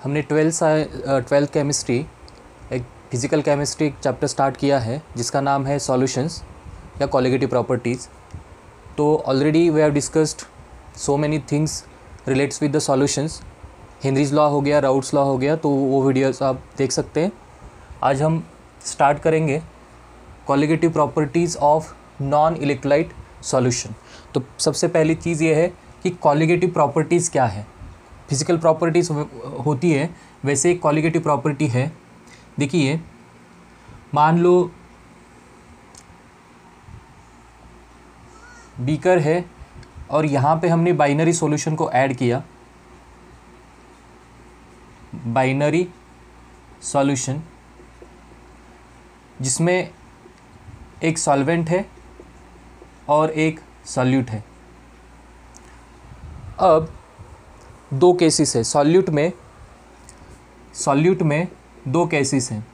हमने twelfth chemistry एक physical chemistry chapter start किया है जिसका नाम है सॉल्यूशंस या कोलिगेटिव प्रॉपर्टीज़। तो already we have discussed so many things relates with the solutions. Henry's law हो गया, राउट्स लॉ हो गया, तो वो वीडियोस आप देख सकते हैं। आज हम स्टार्ट करेंगे colligative properties of non electrolyte solution. तो सबसे पहली चीज़ ये है कि कोलिगेटिव प्रॉपर्टीज़ क्या है। फिज़िकल प्रॉपर्टीज़ होती है, वैसे एक कोलिगेटिव प्रॉपर्टी है। देखिए, मान लो बीकर है और यहाँ पे हमने बाइनरी सॉल्यूशन को ऐड किया। बाइनरी सॉल्यूशन जिसमें एक सॉल्वेंट है और एक सॉल्यूट है। अब दो केसेस है सॉल्यूट में दो केसेस हैं,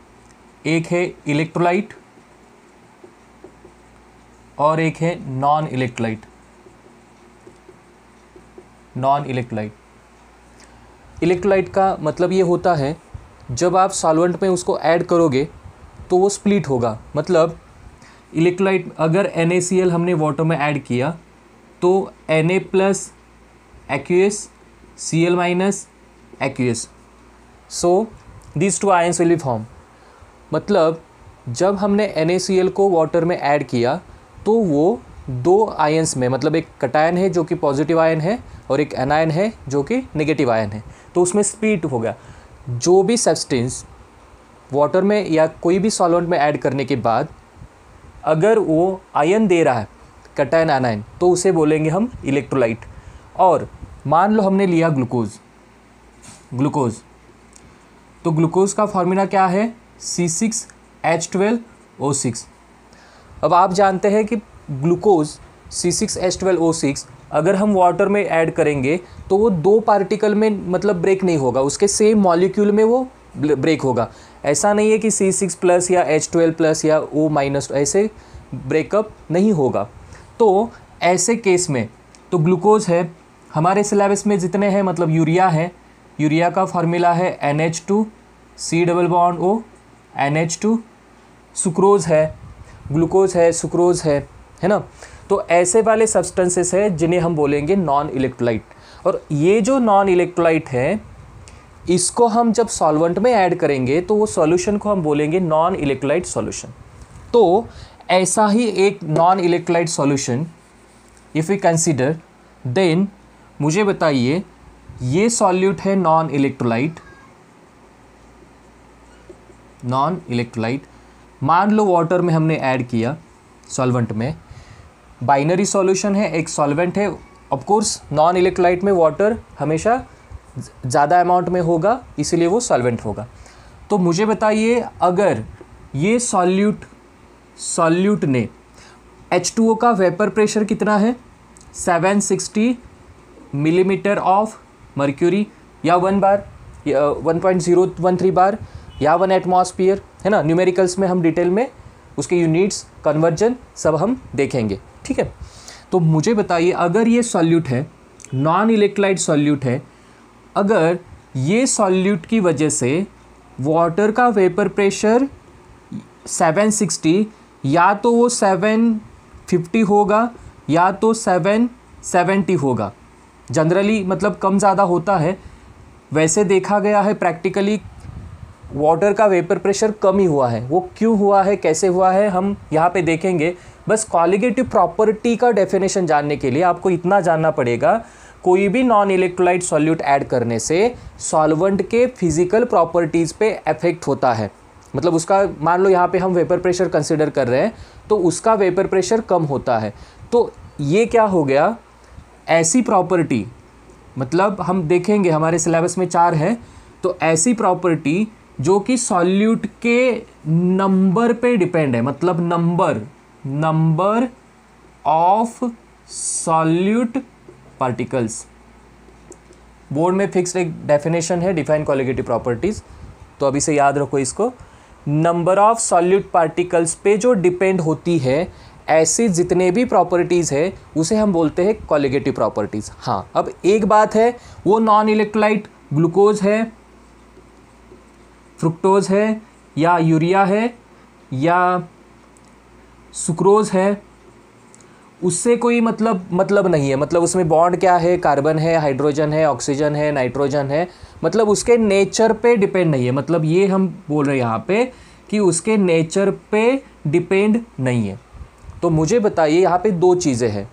एक है इलेक्ट्रोलाइट और एक है नॉन इलेक्ट्रोलाइट। इलेक्ट्रोलाइट का मतलब ये होता है जब आप सॉल्वेंट में उसको ऐड करोगे तो वो स्प्लिट होगा। मतलब इलेक्ट्रोलाइट अगर NaCl हमने वाटर में ऐड किया तो Na plus aqueous Cl minus aqueous, so these two ions will be formed। मतलब जब हमने NaCl को वाटर में ऐड किया तो वो दो आयंस में, मतलब एक कटायन है जो कि पॉजिटिव आयन है और एक एनायन है जो कि नेगेटिव आयन है, तो उसमें स्प्लिट हो गया। जो भी सब्सटेंस वाटर में या कोई भी सॉल्वेंट में ऐड करने के बाद अगर वो आयन दे रहा है, कटायन एनायन, तो उसे बोलेंगे हम इलेक्ट्रोलाइट। और मान लो हमने लिया ग्लूकोज, तो ग्लूकोज का फॉर्मूला क्या है? C6H12O6। अब आप जानते हैं कि ग्लूकोज C6H12O6 अगर हम वाटर में ऐड करेंगे तो वो दो पार्टिकल में मतलब ब्रेक नहीं होगा, उसके सेम मॉलिक्यूल में वो ब्रेक होगा। ऐसा नहीं है कि C6 प्लस या H12 प्लस या O माइनस, ऐसे ब्रेकअप नहीं होगा। तो ऐसे केस में तो ग्लूकोज है, हमारे सिलेबस में जितने हैं मतलब यूरिया है, यूरिया का फार्मूला है NH2 C double bond O NH2। Sucrose है, ग्लूकोज है, सुक्रोज है ना। तो ऐसे वाले सब्सटेंसेस है जिन्हें हम बोलेंगे नॉन इलेक्ट्रोलाइट। और ये जो नॉन इलेक्ट्रोलाइट है इसको हम जब सॉल्वेंट में ऐड करेंगे तो वो सॉल्यूशन को हम बोलेंगे नॉन इलेक्ट्रोलाइट सॉल्यूशन। तो ऐसा ही एक non electrolyte solution if we consider, then मुझे बताइए ये सॉल्यूट है नॉन इलेक्ट्रोलाइट। मान लो वाटर में हमने ऐड किया, सॉल्वेंट में, बाइनरी सॉल्यूशन है, एक सॉल्वेंट है। ऑफ कोर्स नॉन इलेक्ट्रोलाइट में वाटर हमेशा ज़्यादा अमाउंट में होगा, इसीलिए वो सॉल्वेंट होगा। तो मुझे बताइए अगर ये सॉल्यूट ने H2O का वेपर प्रेशर कितना है? 760 मिलीमीटर ऑफ मर्क्यूरी, या 1 बार, 1.013 बार, या 1 एटमॉस्फियर, है ना। न्यूमेरिकल्स में हम डिटेल में उसके यूनिट्स, कन्वर्जन सब हम देखेंगे, ठीक है। तो मुझे बताइए अगर ये सॉल्यूट है, नॉन इलेक्ट्रोलाइट सॉल्यूट है, अगर ये सॉल्यूट की वजह से वाटर का वेपर प्रेशर 760 या तो वो 750 होगा या तो 770 होगा। जनरली मतलब कम ज़्यादा होता है, वैसे देखा गया है प्रैक्टिकली वाटर का वेपर प्रेशर कम ही हुआ है। वो क्यों हुआ है, कैसे हुआ है, हम यहाँ पे देखेंगे। बस कोलिगेटिव प्रॉपर्टी का डेफिनेशन जानने के लिए आपको इतना जानना पड़ेगा, कोई भी नॉन इलेक्ट्रोलाइट सॉल्यूट ऐड करने से सॉल्वेंट के फिजिकल प्रॉपर्टीज़ पे इफेक्ट होता है। मतलब उसका, मान लो यहाँ पे हम वेपर प्रेशर कंसिडर कर रहे हैं तो उसका वेपर प्रेशर कम होता है। तो ये क्या हो गया, ऐसी प्रॉपर्टी, मतलब हम देखेंगे हमारे सिलेबस में 4 है। तो ऐसी प्रॉपर्टी जो कि सॉल्यूट के नंबर पे डिपेंड है, मतलब number of solute particles. Board में फिक्स्ड एक डेफिनेशन है डिफाइन कोलिगेटिव प्रॉपर्टीज़, तो अभी से याद रखो इसको। नंबर ऑफ सॉल्यूट पार्टिकल्स पे जो डिपेंड होती है ऐसी जितने भी प्रॉपर्टीज़ है उसे हम बोलते हैं कोलिगेटिव प्रॉपर्टीज़। हाँ, अब एक बात है, वो नॉन इलेक्ट्रोलाइट ग्लूकोज है फ्रुक्टोज है या यूरिया है या सुक्रोज है, उससे कोई मतलब नहीं है। मतलब उसमें बॉन्ड क्या है, कार्बन है, हाइड्रोजन है, ऑक्सीजन है, नाइट्रोजन है, मतलब उसके नेचर पे डिपेंड नहीं है। मतलब ये हम बोल रहे हैं यहाँ पे कि उसके नेचर पे डिपेंड नहीं है। तो मुझे बताइए यहाँ पे दो चीज़ें हैं।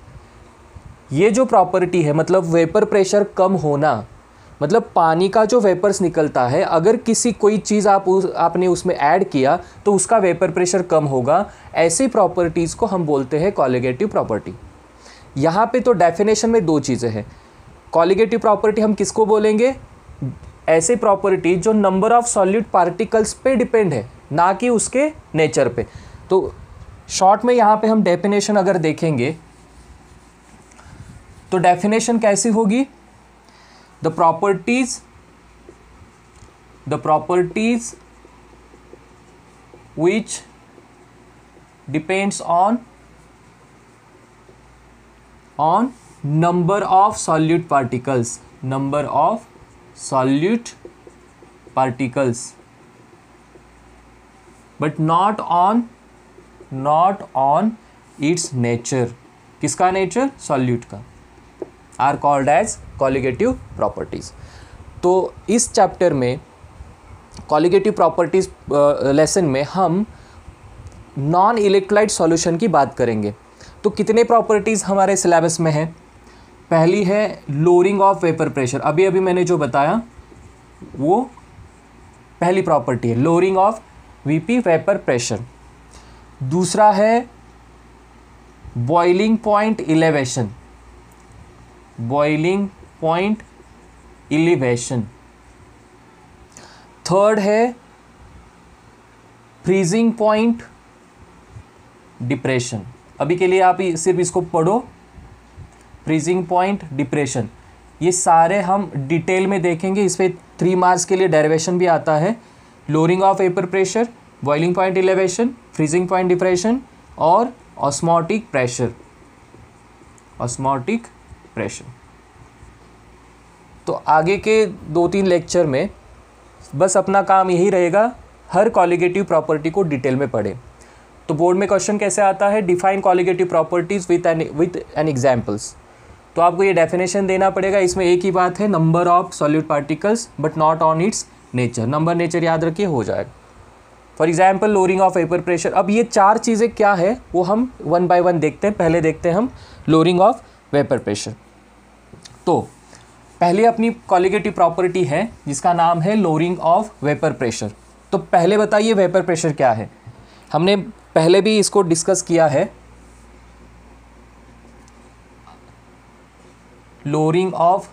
ये जो प्रॉपर्टी है मतलब वेपर प्रेशर कम होना, मतलब पानी का जो वेपर्स निकलता है, अगर कोई चीज़ आपने उसमें ऐड किया तो उसका वेपर प्रेशर कम होगा। ऐसी प्रॉपर्टीज़ को हम बोलते हैं कॉलिगेटिव प्रॉपर्टी। यहाँ पे तो डेफिनेशन में दो चीज़ें हैं। कॉलिगेटिव प्रॉपर्टी हम किसको बोलेंगे? ऐसे प्रॉपर्टी जो नंबर ऑफ सॉल्यूट पार्टिकल्स पे डिपेंड है, ना कि उसके नेचर पे। तो शॉर्ट में यहाँ पे हम डेफिनेशन अगर देखेंगे तो डेफिनेशन कैसी होगी? The properties which depends on number of solute particles, but not on its nature। किसका नेचर? सॉल्यूट का। Are called as colligative properties. तो इस चैप्टर में कॉलिगेटिव प्रॉपर्टीज़ लेसन में हम नॉन इलेक्ट्रोलाइट सॉल्यूशन की बात करेंगे। तो कितने प्रॉपर्टीज़ हमारे सिलेबस में है? पहली है लोअरिंग ऑफ वेपर प्रेशर। अभी मैंने जो बताया वो पहली प्रॉपर्टी है, lowering of VP vapour pressure. दूसरा है boiling point elevation, boiling point elevation. Third है फ्रीजिंग पॉइंट डिप्रेशन। अभी के लिए आप सिर्फ इसको पढ़ो, फ्रीजिंग पॉइंट डिप्रेशन। ये सारे हम डिटेल में देखेंगे। इस पर 3 मार्क्स के लिए डेरिवेशन भी आता है। Lowering of vapour pressure, boiling point elevation, freezing point depression और ऑस्मोटिक प्रेशर, ऑस्मोटिक प्रेशर। तो आगे के 2-3 लेक्चर में बस अपना काम यही रहेगा, हर कॉलिगेटिव प्रॉपर्टी को डिटेल में पढ़ें। तो बोर्ड में क्वेश्चन कैसे आता है? Define colligative properties with an examples. तो आपको ये डेफिनेशन देना पड़ेगा। इसमें एक ही बात है, number of solute particles but not on it's nature. Number nature याद रखिए, हो जाएगा। For example lowering of vapour pressure. अब ये 4 चीज़ें क्या है वो हम 1 बाय 1 देखते हैं। पहले देखते हैं हम लोअरिंग ऑफ वेपर प्रेशर। तो पहले अपनी कॉलिगेटिव प्रॉपर्टी है जिसका नाम है लोअरिंग ऑफ वेपर प्रेशर। तो पहले बताइए वेपर प्रेशर क्या है? हमने पहले भी इसको डिस्कस किया है। Lowering of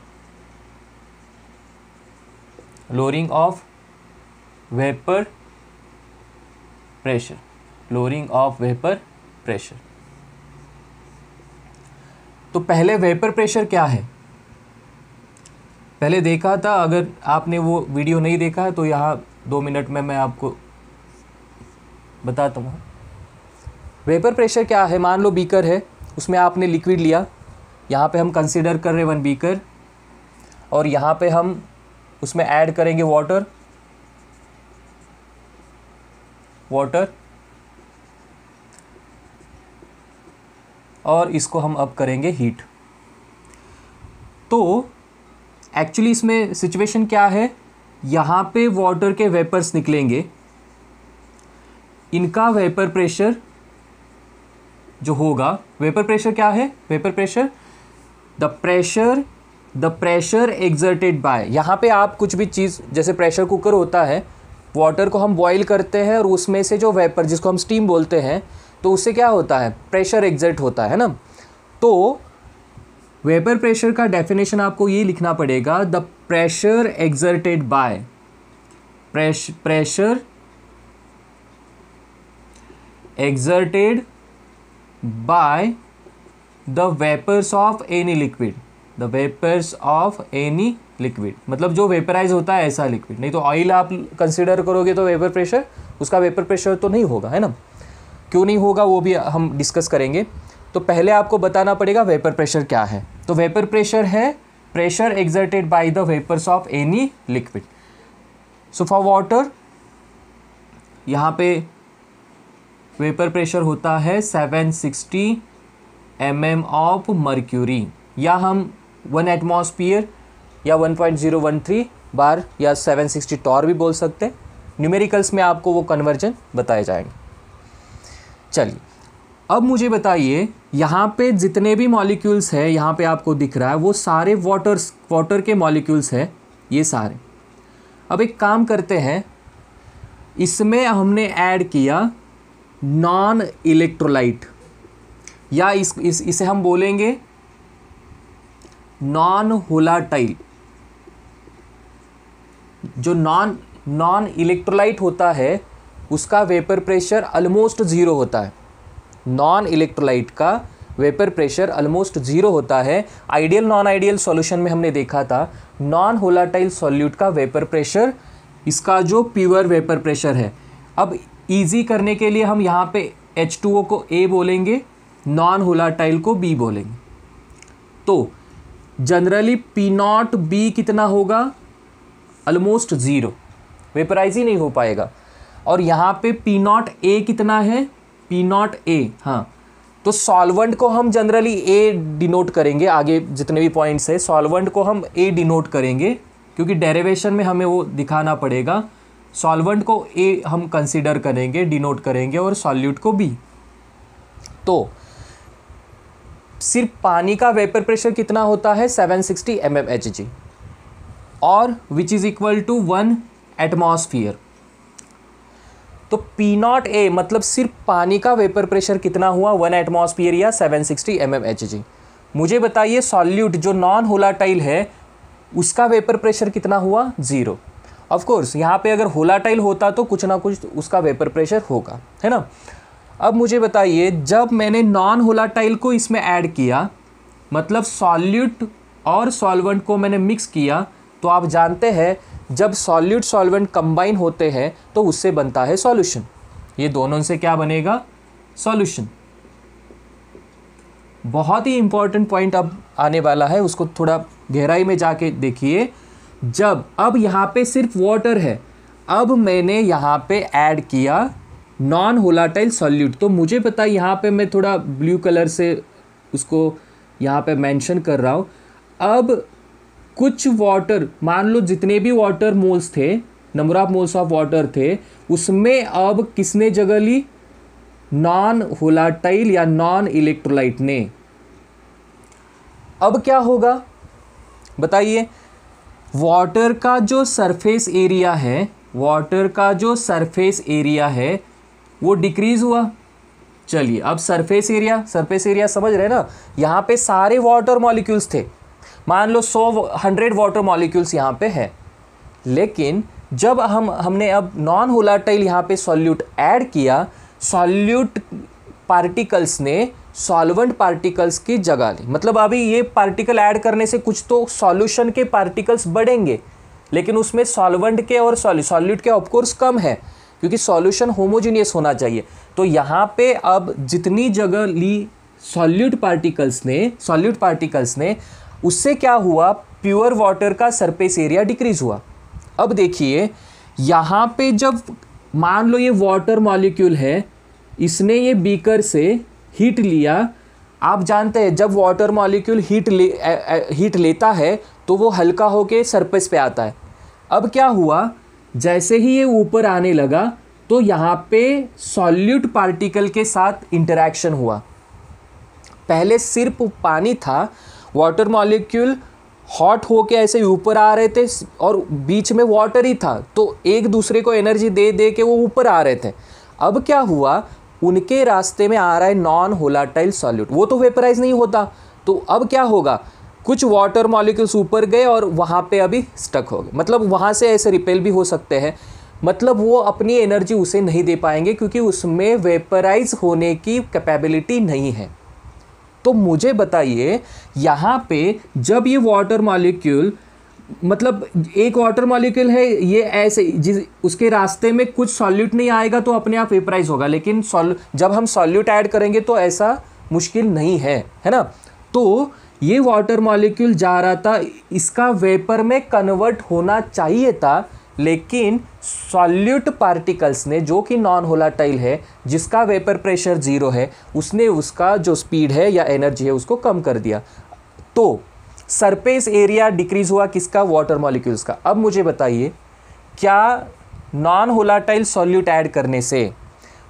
vapour pressure, lowering of vapour pressure. तो पहले वेपर प्रेशर क्या है पहले देखा था। अगर आपने वो वीडियो नहीं देखा है तो यहाँ 2 मिनट में मैं आपको बताता हूँ। वेपर प्रेशर क्या है? मान लो बीकर है, उसमें आपने लिक्विड लिया। यहाँ पे हम कंसीडर कर रहे हैं 1 बीकर, और यहाँ पे हम उसमें ऐड करेंगे वाटर, और इसको हम अब करेंगे हीट। तो एक्चुअली इसमें सिचुएशन क्या है? यहाँ पे वाटर के वेपर्स निकलेंगे, इनका वेपर प्रेशर जो होगा, वेपर प्रेशर क्या है? Vapour pressure the pressure exerted bye. यहाँ पे आप कुछ भी चीज़, जैसे प्रेशर कुकर होता है, वाटर को हम बॉईल करते हैं और उसमें से जो वेपर जिसको हम स्टीम बोलते हैं, तो उससे क्या होता है? प्रेशर एक्सर्ट होता है ना। तो वेपर प्रेशर का डेफिनेशन आपको ये लिखना पड़ेगा, the pressure exerted by, pressure exerted by the vapours of any liquid, the vapours of any liquid. मतलब जो वेपराइज होता है ऐसा लिक्विड। नहीं तो ऑयल आप कंसिडर करोगे तो वेपर प्रेशर, उसका वेपर प्रेशर तो नहीं होगा, है ना। क्यों नहीं होगा वो भी हम डिस्कस करेंगे। तो पहले आपको बताना पड़ेगा वेपर प्रेशर क्या है। तो वेपर प्रेशर है pressure exerted by the vapours of any liquid. So for water यहाँ पे वेपर प्रेशर होता है 760 mm ऑफ मर्क्यूरी, या हम 1 एटमॉस्फियर या 1.013 बार या 760 टॉर भी बोल सकते हैं। न्यूमेरिकल्स में आपको वो कन्वर्जन बताए जाएंगे। चलिए अब मुझे बताइए, यहाँ पे जितने भी मॉलिक्यूल्स हैं, यहाँ पे आपको दिख रहा है वो सारे वाटर के मॉलिक्यूल्स हैं, ये सारे। अब एक काम करते हैं, इसमें हमने ऐड किया नॉन इलेक्ट्रोलाइट, या इसे हम बोलेंगे नॉन वोलाटाइल। जो नॉन इलेक्ट्रोलाइट होता है उसका वेपर प्रेशर ऑलमोस्ट ज़ीरो होता है। नॉन इलेक्ट्रोलाइट का वेपर प्रेशर ऑलमोस्ट ज़ीरो होता है। आइडियल नॉन आइडियल सॉल्यूशन में हमने देखा था नॉन वोलाटाइल सॉल्यूट का वेपर प्रेशर, इसका जो प्योर वेपर प्रेशर है। अब इजी करने के लिए हम यहाँ पे H2O को A बोलेंगे, नॉन वोलाटाइल को B बोलेंगे। तो जनरली P0B कितना होगा? ऑलमोस्ट ज़ीरो, वेपराइज ही नहीं हो पाएगा। और यहाँ पे P0A कितना है? P0A, हाँ। तो सॉल्वेंट को हम जनरली A डिनोट करेंगे, आगे जितने भी पॉइंट्स है सॉल्वेंट को हम A डिनोट करेंगे, क्योंकि डेरिवेशन में हमें वो दिखाना पड़ेगा। सॉल्वेंट को A हम कंसीडर करेंगे, डिनोट करेंगे, और सॉल्यूट को B। तो सिर्फ पानी का वेपर प्रेशर कितना होता है? 760 mmHg, और which is equal to 1 atmosphere. तो P0A मतलब सिर्फ पानी का वेपर प्रेशर कितना हुआ? 1 एटमॉस्फियर या 760 mmHg। मुझे बताइए सॉल्यूट जो नॉन वोलाटाइल है उसका वेपर प्रेशर कितना हुआ? ज़ीरो। ऑफ कोर्स यहाँ पे अगर वोलाटाइल होता तो कुछ ना कुछ उसका वेपर प्रेशर होगा, है ना। अब मुझे बताइए, जब मैंने नॉन वोलाटाइल को इसमें ऐड किया, मतलब सॉल्यूट और सॉल्वेंट को मैंने मिक्स किया, तो आप जानते हैं जब सॉल्यूट सॉल्वेंट कंबाइन होते हैं तो उससे बनता है सॉल्यूशन। ये दोनों से क्या बनेगा? सॉल्यूशन। बहुत ही इंपॉर्टेंट पॉइंट अब आने वाला है, उसको थोड़ा गहराई में जाके देखिए। जब अब यहाँ पे सिर्फ वाटर है, अब मैंने यहाँ पे ऐड किया नॉन वोलाटाइल सॉल्यूट, तो मुझे पता है यहाँ पे मैं थोड़ा ब्लू कलर से उसको यहाँ पे मेंशन कर रहा हूँ। अब कुछ वाटर, मान लो जितने भी वाटर मोल्स थे, number of moles of water थे, उसमें अब किसने जगह ली? नॉन वोलाटाइल या नॉन इलेक्ट्रोलाइट ने। अब क्या होगा बताइए? वाटर का जो सरफेस एरिया है, वाटर का जो सरफेस एरिया है वो डिक्रीज हुआ। चलिए अब सरफेस एरिया समझ रहे हैं ना। यहाँ पे सारे वाटर मॉलिक्यूल्स थे, मान लो 100 वाटर मॉलिक्यूल्स यहाँ पे है, लेकिन जब हमने अब नॉन वोलाटाइल यहाँ पे सॉल्यूट ऐड किया, सॉल्यूट पार्टिकल्स ने सॉल्वेंट पार्टिकल्स की जगह ली। मतलब अभी ये पार्टिकल ऐड करने से कुछ तो सॉल्यूशन के पार्टिकल्स बढ़ेंगे, लेकिन उसमें सॉल्वेंट के और सॉल्यूट के ऑफकोर्स कम है, क्योंकि सॉल्यूशन होमोजीनियस होना चाहिए। तो यहाँ पे अब जितनी जगह ली सॉल्यूट पार्टिकल्स ने, उससे क्या हुआ? प्योर वाटर का सरफेस एरिया डिक्रीज हुआ। अब देखिए यहाँ पे जब मान लो ये वाटर मॉलिक्यूल है, इसने ये बीकर से हीट लिया। आप जानते हैं जब वाटर मॉलिक्यूल हीट लेता है तो वो हल्का होके सरफेस पे आता है। अब क्या हुआ? जैसे ही ये ऊपर आने लगा तो यहाँ पे सॉल्यूट पार्टिकल के साथ इंटरेक्शन हुआ। पहले सिर्फ पानी था, वाटर मॉलिक्यूल हॉट होके ऐसे ऊपर आ रहे थे और बीच में वाटर ही था, तो एक दूसरे को एनर्जी दे दे के वो ऊपर आ रहे थे। अब क्या हुआ? उनके रास्ते में आ रहा है नॉन वोलाटाइल सॉल्यूट, वो तो वेपराइज नहीं होता। तो अब क्या होगा? कुछ वाटर मॉलिक्यूल्स ऊपर गए और वहाँ पे अभी स्टक हो गए, मतलब वहाँ से ऐसे रिपेल भी हो सकते हैं। मतलब वो अपनी एनर्जी उसे नहीं दे पाएंगे क्योंकि उसमें वेपराइज होने की कैपेबिलिटी नहीं है। तो मुझे बताइए यहाँ पे जब ये वाटर मॉलिक्यूल, मतलब एक वाटर मॉलिक्यूल है, ये ऐसे उसके रास्ते में कुछ सॉल्यूट नहीं आएगा तो अपने आप वेपराइज होगा, लेकिन जब हम सॉल्यूट ऐड करेंगे तो ऐसा मुश्किल नहीं है, है ना। तो ये वाटर मॉलिक्यूल जा रहा था, इसका वेपर में कन्वर्ट होना चाहिए था, लेकिन सॉल्यूट पार्टिकल्स ने, जो कि नॉन वोलेटाइल है, जिसका वेपर प्रेशर 0 है, उसने उसका जो स्पीड है या एनर्जी है उसको कम कर दिया। तो सरफेस एरिया डिक्रीज हुआ किसका? वाटर मॉलिक्यूल्स का। अब मुझे बताइए, क्या नॉन वोलेटाइल सॉल्यूट ऐड करने से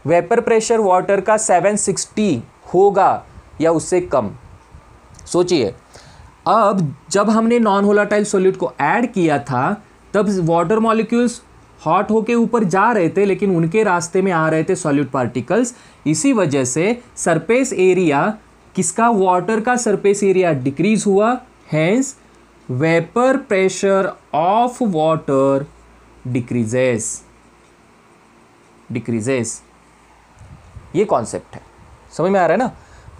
वेपर प्रेशर वाटर का 760 होगा या उससे कम? सोचिए, अब जब हमने नॉन वोलेटाइल सॉल्यूट को ऐड किया था तब वाटर मॉलिक्यूल्स हॉट होके ऊपर जा रहे थे, लेकिन उनके रास्ते में आ रहे थे सॉल्यूट पार्टिकल्स। इसी वजह से सरफेस एरिया किसका? वाटर का सरफेस एरिया डिक्रीज हुआ, hence vapour pressure of water decreases. ये कॉन्सेप्ट है, समझ में आ रहा है ना?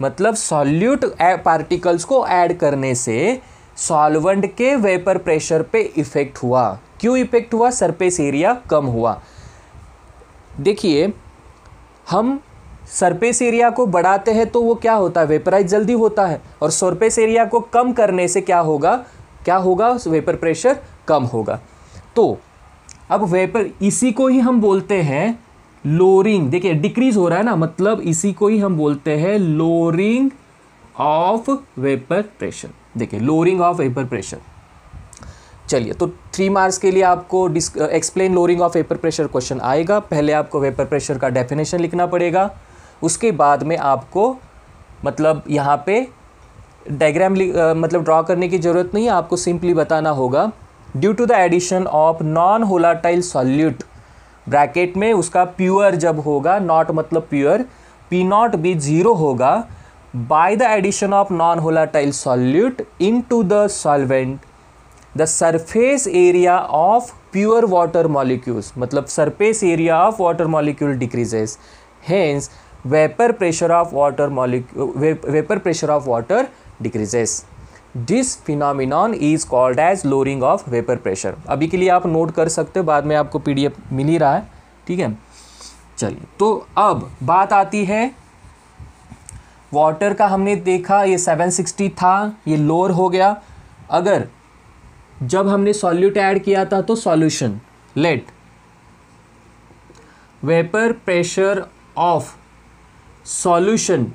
मतलब सॉल्यूट पार्टिकल्स को ऐड करने से सॉल्वेंट के वेपर प्रेशर पे इफेक्ट हुआ। क्यों इफेक्ट हुआ? सरफेस एरिया कम हुआ। देखिए, हम सरफेस एरिया को बढ़ाते हैं तो वो क्या होता है? वेपराइज जल्दी होता है। और सरफेस एरिया को कम करने से क्या होगा? वेपर प्रेशर कम होगा। तो अब वेपर, इसी को ही हम बोलते हैं लोअरिंग। देखिए, डिक्रीज हो रहा है ना, मतलब इसी को ही हम बोलते हैं लोअरिंग ऑफ वेपर प्रेशर। देखिए, लोअरिंग ऑफ वेपर प्रेशर। चलिए, तो 3 मार्क्स के लिए आपको explain lowering of vapour pressure question आएगा। पहले आपको वेपर प्रेशर का डेफिनेशन लिखना पड़ेगा, उसके बाद में आपको मतलब यहाँ पे डायग्राम मतलब ड्रॉ करने की ज़रूरत नहीं है, आपको सिंपली बताना होगा due to the addition of non volatile solute, bracket में उसका प्योर जब होगा, नॉट मतलब प्योर, पी नॉट भी 0 होगा, by the addition of non volatile solute into the solvent the surface area of pure water molecules, मतलब surface area of water molecule decreases, hence vapour pressure of water decreases. This phenomenon is called as lowering of vapour pressure. अभी के लिए आप note कर सकते हो, बाद में आपको पीडीएफ मिल ही रहा है, ठीक है। चलिए, तो अब बात आती है वाटर का। हमने देखा ये 760 था, ये लोअर हो गया। अगर जब हमने सॉल्यूट ऐड किया था तो solution, let vapour pressure of solution,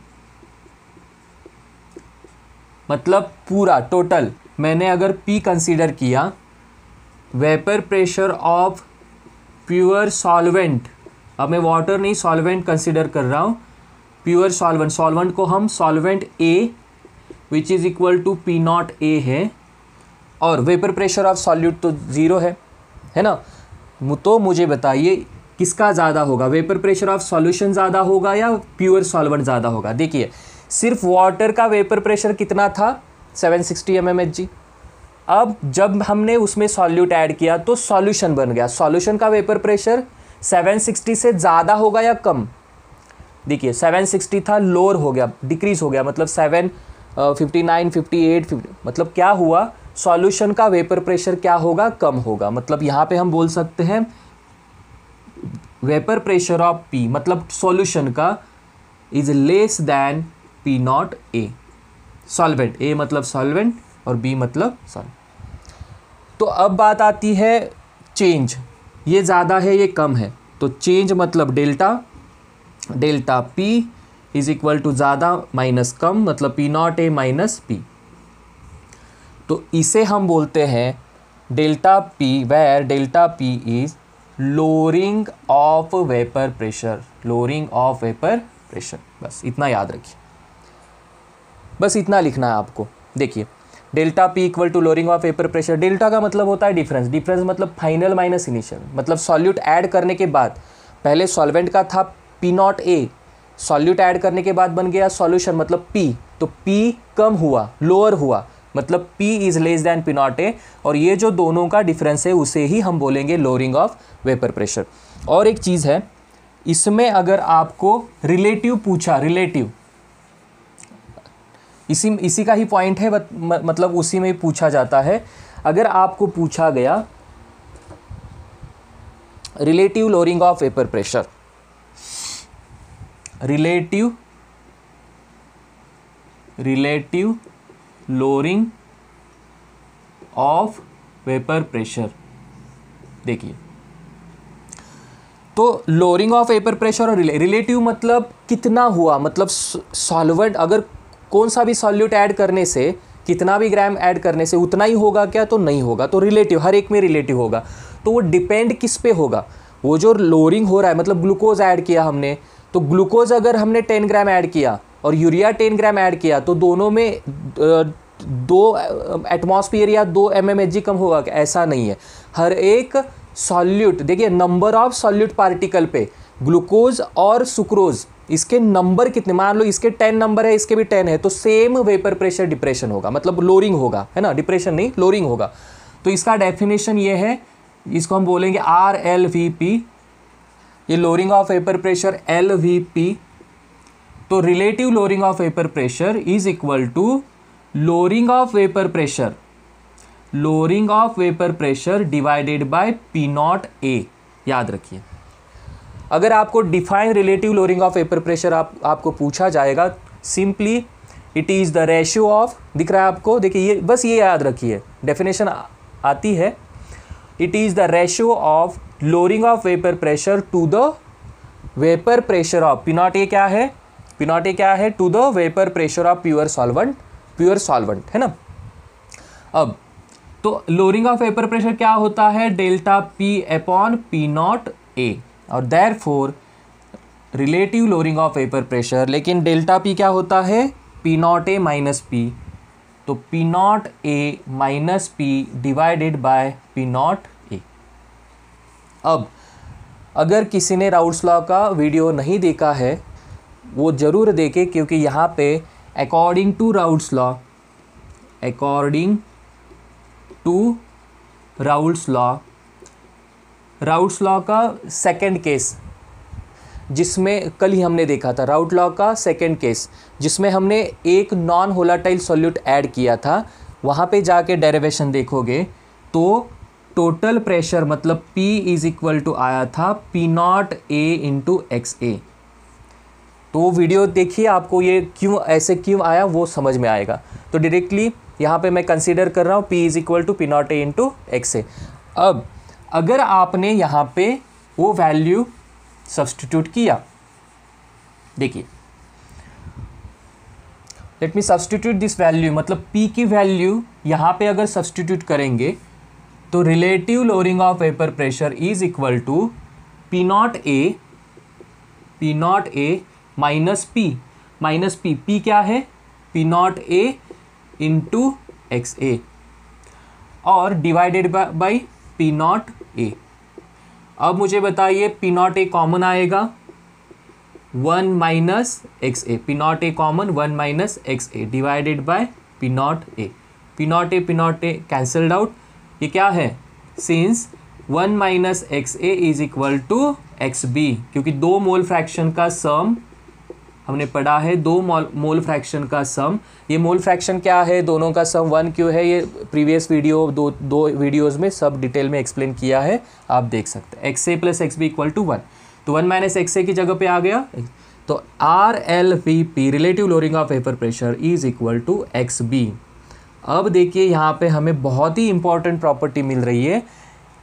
मतलब पूरा टोटल, मैंने अगर P कंसीडर किया, vapour pressure of pure solvent, अब मैं वाटर नहीं सॉल्वेंट कंसीडर कर रहा हूँ, प्योर सॉल्वेंट को हम solvent A which is equal to P naught A है, और वेपर प्रेशर ऑफ सॉल्यूट तो 0 है ना। तो मुझे बताइए किसका ज़्यादा होगा? वेपर प्रेशर ऑफ सॉल्यूशन ज़्यादा होगा या प्योर सॉल्वेंट ज़्यादा होगा? देखिए, सिर्फ वाटर का वेपर प्रेशर कितना था? 760 mmHg। अब जब हमने उसमें सॉल्यूट ऐड किया तो सॉल्यूशन बन गया। सॉल्यूशन का वेपर प्रेशर 760 से ज़्यादा होगा या कम? देखिए, 760 था, लोअर हो गया, डिक्रीज हो गया, मतलब 759, 58, 50, मतलब क्या हुआ? सॉल्यूशन का वेपर प्रेशर क्या होगा? कम होगा। मतलब यहाँ पे हम बोल सकते हैं वेपर प्रेशर ऑफ P, मतलब सॉल्यूशन का, is less than P naught A। Solvent, A मतलब सॉल्वेंट और B मतलब सॉल्वेंट। तो अब बात आती है चेंज, ये ज़्यादा है ये कम है, तो चेंज मतलब delta P is equal to ज़्यादा माइनस कम, मतलब P naught A minus P। तो इसे हम बोलते हैं delta P, where delta P is lowering of vapour pressure, lowering of vapour pressure. बस इतना याद रखिए, बस इतना लिखना है आपको। देखिए, delta P equal to lowering of vapour pressure. Delta का मतलब होता है डिफरेंस, डिफरेंस मतलब फाइनल माइनस इनिशियल, मतलब सॉल्यूट ऐड करने के बाद, पहले सॉल्वेंट का था P naught A, solute add करने के बाद बन गया सॉल्यूशन मतलब P, तो P कम हुआ, लोअर हुआ, मतलब P is less then P naught A, और ये जो दोनों का डिफरेंस है उसे ही हम बोलेंगे लोअरिंग ऑफ वेपर प्रेशर। और एक चीज़ है इसमें, अगर आपको रिलेटिव पूछा, रिलेटिव इसी का ही पॉइंट है, मतलब उसी में पूछा जाता है। अगर आपको पूछा गया relative lowering of vapour pressure, relative lowering of vapour pressure, देखिए, तो लोअरिंग ऑफ वेपर प्रेशर और रिलेटिव मतलब कितना हुआ, मतलब सॉल्वेंट अगर कौन सा भी सॉल्यूट ऐड करने से, कितना भी ग्राम ऐड करने से उतना ही होगा क्या, तो नहीं होगा। तो रिलेटिव, हर एक में रिलेटिव होगा। तो वो डिपेंड किस पे होगा, वो जो लोअरिंग हो रहा है, मतलब ग्लूकोज ऐड किया हमने, तो ग्लूकोज अगर हमने 10 ग्राम ऐड किया और यूरिया 10 ग्राम ऐड किया, तो दोनों में 2 एटमॉस्फेयर या 2 mmHg कम होगा क्या, ऐसा नहीं है। हर एक सॉल्यूट, देखिए नंबर ऑफ सॉल्यूट पार्टिकल पे ग्लूकोज और सुक्रोज, इसके नंबर कितने, मान लो इसके 10 नंबर है, इसके भी 10 है, तो सेम वेपर प्रेशर डिप्रेशन होगा, मतलब लोअरिंग होगा, है ना, डिप्रेशन नहीं, लोअरिंग होगा। तो इसका डेफिनेशन ये है, इसको हम बोलेंगे RLVP, ये lowering of vapour pressure LVP। तो relative lowering of vapour pressure is equal to lowering of vapour pressure, lowering of vapour pressure divided by P0A। याद रखिए, अगर आपको define relative lowering of vapour pressure आपको पूछा जाएगा, simply it is the ratio of, दिख रहा है आपको, देखिए ये बस ये याद रखिए, डेफिनेशन आती है, it is the ratio of lowering of vapour pressure to the vapour pressure of P0A। क्या है, P0A क्या है, to the vapour pressure of pure solvent, है ना। अब तो लोअरिंग ऑफ वेपर प्रेशर क्या होता है, डेल्टा P अपॉन P0A, और therefore relative lowering of vapour pressure, लेकिन डेल्टा P क्या होता है, P0A माइनस P, तो P0A minus P divided by P0A। अब अगर किसी ने राउल्ट्स लॉ का वीडियो नहीं देखा है, वो ज़रूर देखे, क्योंकि यहाँ पे according to Raoult's law, according to Raoult's law का सेकंड केस, जिसमें कल ही हमने देखा था, राउल्ट लॉ का सेकंड केस, जिसमें हमने एक नॉन वोलेटाइल सॉल्यूट ऐड किया था, वहाँ पे जाके डेरिवेशन देखोगे तो टोटल प्रेशर मतलब P इज इक्वल टू आया था P0A इंटू XA। तो वो वीडियो देखिए, आपको ये क्यों आया वो समझ में आएगा। तो डायरेक्टली यहाँ पे मैं कंसीडर कर रहा हूँ P is equal to P0A into XA। अब अगर आपने यहाँ पे वो वैल्यू सब्स्टिट्यूट किया, देखिए let me substitute this value, मतलब P की वैल्यू यहाँ पे अगर सब्स्टिट्यूट करेंगे तो relative lowering of vapour pressure is equal to P0A minus P, P क्या है, P0A इंटू XA और डिवाइडेड बाई P0A। अब मुझे बताइए P0A कॉमन आएगा, 1 minus XA, P0A common 1 minus XA divided by P0A। P0A cancelled out, ये क्या है, since 1 minus XA is equal to XB, क्योंकि 2 मोल फ्रैक्शन का सम हमने पढ़ा है, 2 मोल फ्रैक्शन का सम, ये मोल फ्रैक्शन क्या है, दोनों का सम 1 क्यों है, ये प्रीवियस वीडियो दो वीडियोज़ में सब डिटेल में एक्सप्लेन किया है, आप देख सकते हैं। XA plus XB equal to 1, तो 1 माइनस XA की जगह पे आ गया, तो RLVP relative lowering of vapour pressure is equal to XB। अब देखिए यहाँ पे हमें बहुत ही इंपॉर्टेंट प्रॉपर्टी मिल रही है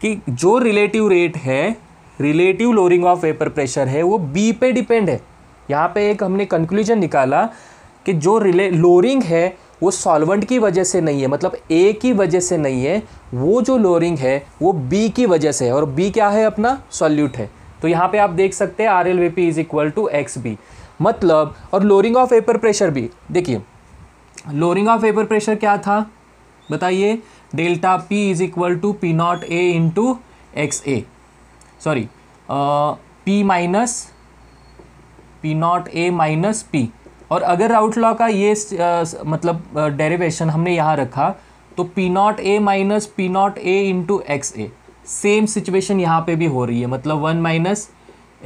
कि जो रिलेटिव रेट है, relative lowering of vapour pressure है, वो B पे डिपेंड है। यहाँ पे एक हमने कंक्लूजन निकाला कि जो लोअरिंग है वो सॉल्वेंट की वजह से नहीं है, मतलब A की वजह से नहीं है, वो जो लोअरिंग है वो B की वजह से है, और B क्या है, अपना सॉल्यूट है। तो यहाँ पे आप देख सकते हैं RLVP is equal to XB, मतलब, और लोअरिंग ऑफ वेपर प्रेशर भी देखिए, लोअरिंग ऑफ वेपर प्रेशर क्या था बताइए, delta P is equal to P0A into XA, sorry P minus P0A minus P। और अगर राउल्ट लॉ का ये मतलब डेरिवेशन हमने यहाँ रखा, तो P0A minus P0A into XA, same situation यहाँ पे भी हो रही है, मतलब 1 minus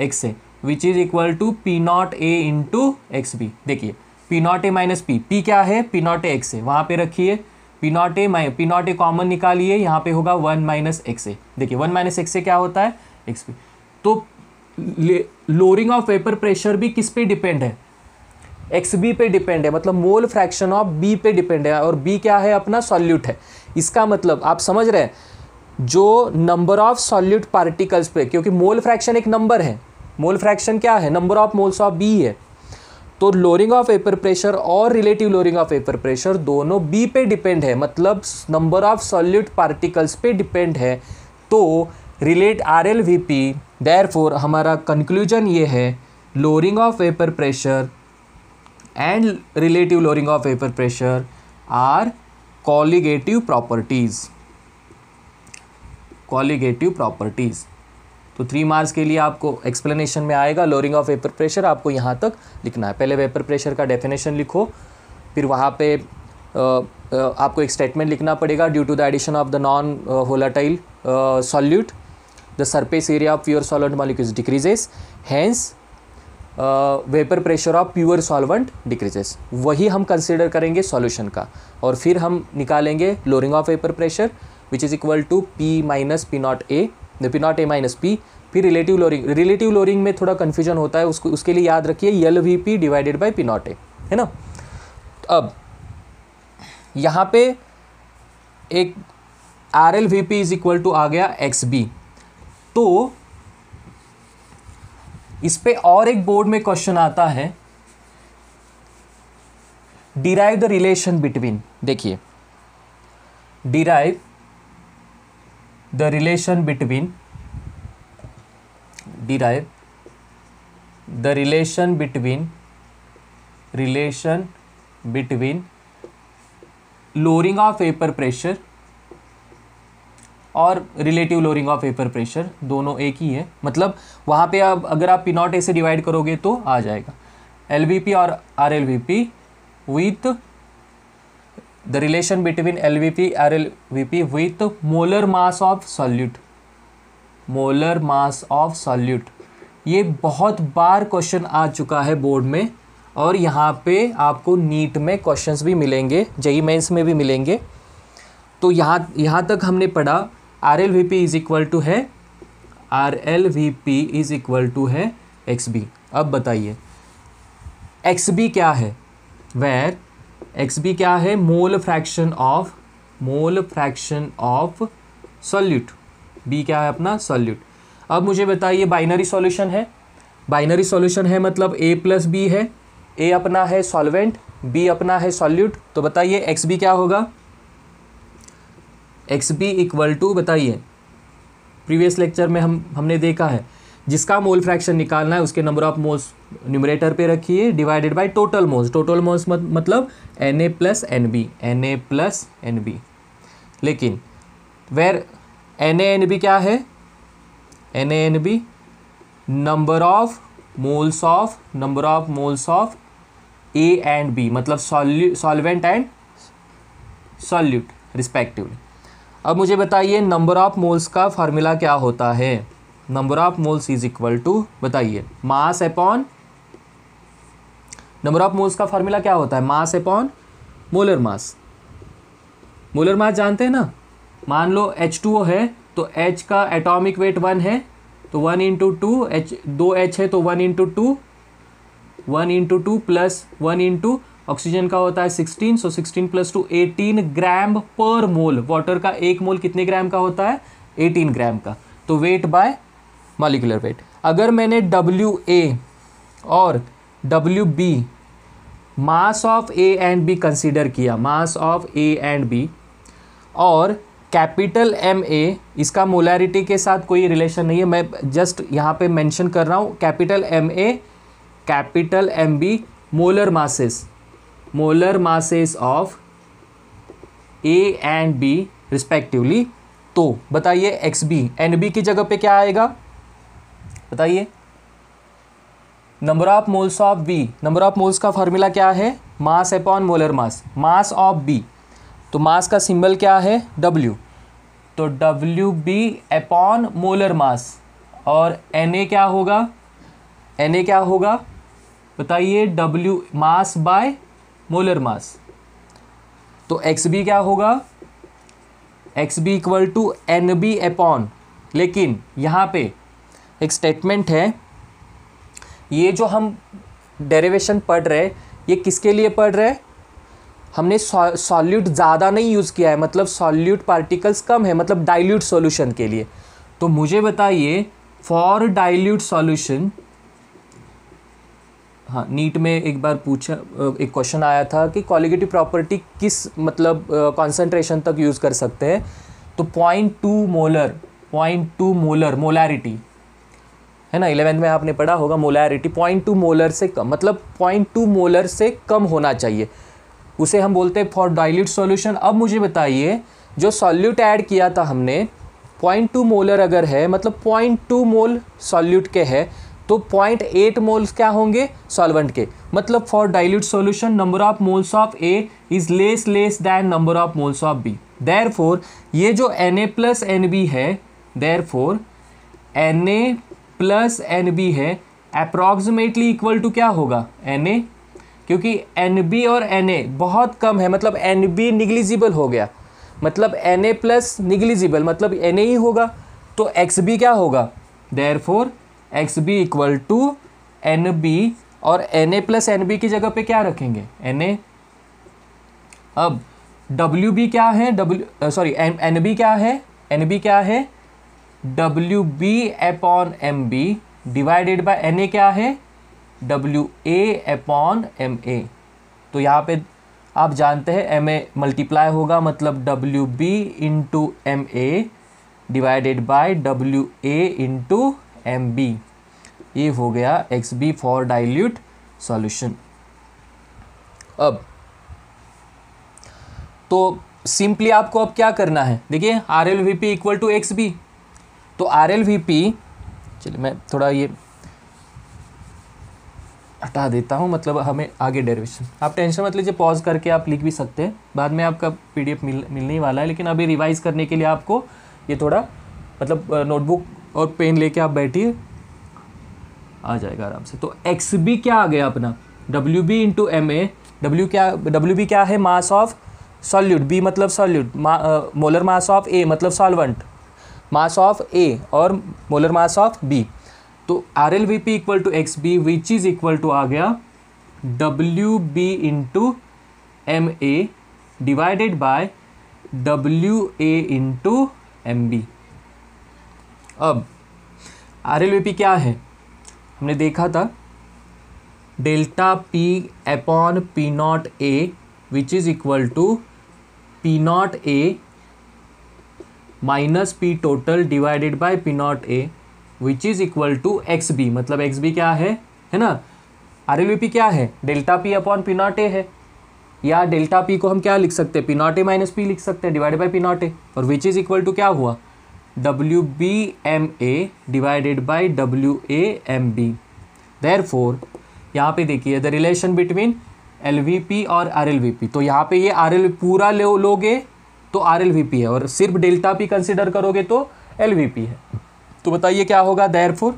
XA which is equal to P0A into XB। देखिए P0A माइनस P क्या है, P0A XA, वहाँ पे रखिए, P0A कॉमन निकालिए, यहाँ पे होगा 1 माइनस XA। देखिए 1 माइनस XA क्या होता है, XB। तो लोअरिंग ऑफ वेपर प्रेशर भी किस पे डिपेंड है, XB पे डिपेंड है, मतलब मोल फ्रैक्शन ऑफ B पे डिपेंड है, और B क्या है, अपना सॉल्यूट है। इसका मतलब आप समझ रहे हैं, जो नंबर ऑफ सॉल्यूट पार्टिकल्स पे, क्योंकि मोल फ्रैक्शन एक नंबर है, मोल फ्रैक्शन क्या है, number of moles of B है, तो लोअरिंग ऑफ वेपर प्रेशर और relative lowering of vapour pressure दोनों बी पे डिपेंड है, मतलब नंबर ऑफ सॉल्यूट पार्टिकल्स पे डिपेंड है। तो relate R L V P, therefore हमारा कंक्लूजन ये है, lowering of vapour pressure and relative lowering of vapour pressure are colligative properties, colligative properties. तो 3 मार्क्स के लिए आपको एक्सप्लेनेशन में आएगा लोअरिंग ऑफ वेपर प्रेशर, आपको यहाँ तक लिखना है। पहले वेपर प्रेशर का डेफिनेशन लिखो, फिर वहाँ पे आपको एक स्टेटमेंट लिखना पड़ेगा, due to the addition of the non volatile solute the surface area of pure solvent molecules decreases, hence vapour pressure of pure solvent decreases. वही हम कंसिडर करेंगे सॉल्यूशन का, और फिर हम निकालेंगे lowering of vapour pressure which is equal to p minus p naught a, p naught a minus p. फिर relative lowering, relative lowering में थोड़ा कन्फ्यूजन होता है, उसके लिए याद रखिए L V P divided by p naught a, है ना। अब यहाँ पे एक R L V P is equal to आ गया एक्स बी। तो इस पे और एक बोर्ड में क्वेश्चन आता है, डिराइव द रिलेशन बिटवीन, देखिए derive the relation between, derive the relation between, relation between lowering of vapour pressure और relative lowering of vapour pressure, दोनों एक ही है। मतलब वहाँ पे अब अगर आप पी नॉट ए से डिवाइड करोगे तो आ जाएगा एल वी पी और are L V P with the relation between L V P R L V P with molar mass of solute, molar mass of solute. ये बहुत बार क्वेश्चन आ चुका है board में, और यहाँ पे आपको नीट में क्वेश्चंस भी मिलेंगे, जेईई मेंस में भी मिलेंगे। तो यहाँ तक हमने पढ़ा R L V P is equal to है, R L V P is equal to है एक्स बी। अब बताइए एक्स बी क्या है, वेर एक्स बी क्या है, mole fraction of, mole fraction of solute, B क्या है अपना सॉल्यूट। अब मुझे बताइए बाइनरी सॉल्यूशन है, बाइनरी सॉल्यूशन है मतलब ए प्लस बी है, ए अपना है सॉल्वेंट, बी अपना है सॉल्यूट। तो बताइए एक्स बी क्या होगा, एक्स बी इक्वल टू, बताइए प्रीवियस लेक्चर में हमने देखा है, जिसका मोल फ्रैक्शन निकालना है उसके नंबर ऑफ मोल्स न्यूमरेटर पे रखिए divided by total moles, total moles मतलब n a plus n b, n a plus n b. लेकिन where n a n b क्या है, n a n b number of moles of, number of moles of a and b, मतलब solvent and solute respectively. अब मुझे बताइए number of moles का formula क्या होता है, number of moles is equal to, बताइए mass upon, number of moles का फार्मूला क्या होता है, mass upon molar mass. Molar mass जानते हैं ना, मान लो H2O है तो H का एटॉमिक वेट 1 है, तो 1 इंटू 2, H 2H है तो 1 into 2, 1 into 2 plus 1 into oxygen का होता है 16, सो 16 प्लस 2 18 ग्राम पर मोल। वाटर का एक मोल कितने ग्राम का होता है, 18 ग्राम का। तो वेट बाय मॉलिक्यूलर वेट। अगर मैंने WA और WB mass of A and B consider किया, mass of A and B, और कैपिटल MA, इसका मोलैरिटी के साथ कोई रिलेशन नहीं है, मैं जस्ट यहाँ पे मेंशन कर रहा हूँ, capital MA capital MB molar masses, molar masses of A and B respectively. तो बताइए XB NB की जगह पे क्या आएगा, बताइए number of moles of B, number of moles का फार्मूला क्या है, mass upon molar mass, mass of B, तो मास का सिंबल क्या है W, तो WB अपॉन मोलर मास, और Na क्या होगा, Na क्या होगा बताइए, W mass by molar mass. तो XB क्या होगा, XB equal to NB upon, लेकिन यहाँ पे एक स्टेटमेंट है, ये जो हम डेरिवेशन पढ़ रहे हैं ये किसके लिए पढ़ रहे हैं, हमने सॉल्यूट ज़्यादा नहीं यूज़ किया है, मतलब सॉल्यूट पार्टिकल्स कम है, मतलब डाइल्यूट सॉल्यूशन के लिए। तो मुझे बताइए फॉर डाइल्यूट सॉल्यूशन, हाँ नीट में एक बार पूछा, एक क्वेश्चन आया था कि कॉलिगेटिव प्रॉपर्टी किस मतलब कॉन्सेंट्रेशन तक यूज़ कर सकते हैं। तो 0.2 मोलर मोलैरिटी है ना, 11th में आपने पढ़ा होगा मोलैरिटी, 0.2 मोलर से कम, मतलब 0.2 मोलर से कम होना चाहिए, उसे हम बोलते हैं फॉर डाइल्यूट सॉल्यूशन। अब मुझे बताइए जो सॉल्यूट ऐड किया था हमने 0.2 मोलर अगर है, मतलब 0.2 मोल सॉल्यूट के है, तो 0.8 मोल्स क्या होंगे सॉल्वेंट के। मतलब for dilute solution number of moles of A is less than number of moles of B. Therefore ये जो Na प्लस Nb है, देयरफॉर Na प्लस Nb है अप्रॉक्सीमेटली इक्वल टू क्या होगा Na, क्योंकि Nb और Na बहुत कम है, मतलब Nb निग्लिजिबल हो गया, मतलब Na प्लस निग्लिजिबल मतलब Na ही होगा, तो Xb क्या होगा, therefore Xb equal to Nb, और Na प्लस Nb की जगह पे क्या रखेंगे Na। अब Wb क्या है, Nb क्या है, Nb क्या है Wb upon Mb divided by Na क्या है Wa अपॉन Ma। तो यहाँ पे आप जानते हैं Ma मल्टीप्लाई होगा, मतलब Wb into Ma divided by Wa into Mb, ये हो गया Xb फॉर डाइल्यूट सॉल्यूशन। अब तो सिंपली आपको अब क्या करना है, देखिए RLVP इक्वल टू XB, तो RLVP, चलिए मैं थोड़ा ये हटा देता हूँ, मतलब हमें आगे डेरिवेशन, आप टेंशन मत लीजिए, पॉज करके आप लिख भी सकते हैं, बाद में आपका PDF मिलने ही वाला है, लेकिन अभी रिवाइज करने के लिए आपको ये थोड़ा मतलब नोटबुक और पेन लेके आप बैठिए, आ जाएगा आराम से। तो XB क्या आ गया अपना WB इंटू MA, WB क्या है मास ऑफ सॉल्यूट, B मतलब solute, molar mass of A मतलब सॉल्वेंट, मास ऑफ A और मोलर मास ऑफ B। तो RLVP equal to XB which is equal to आ गया WB into MA divided by WA into MB। अब RLVP क्या है, हमने देखा था delta P upon P naught A which is equal to P naught A minus P total divided by P naught A which is equal to XB, मतलब XB क्या है ना, RLVP क्या है डेल्टा P upon P naught A है, या delta P को हम क्या लिख सकते हैं P naught A minus P लिख सकते हैं divided by P naught A, और विच इज इक्वल टू क्या हुआ WBMA divided by WAMB। Therefore यहाँ पे देखिए द रिलेशन बिटवीन LVP और RLVP, तो यहाँ पे ये RL पूरा लोगे तो RLVP है, और सिर्फ डेल्टा P कंसिडर करोगे तो LVP है। तो बताइए क्या होगा, देयरफॉर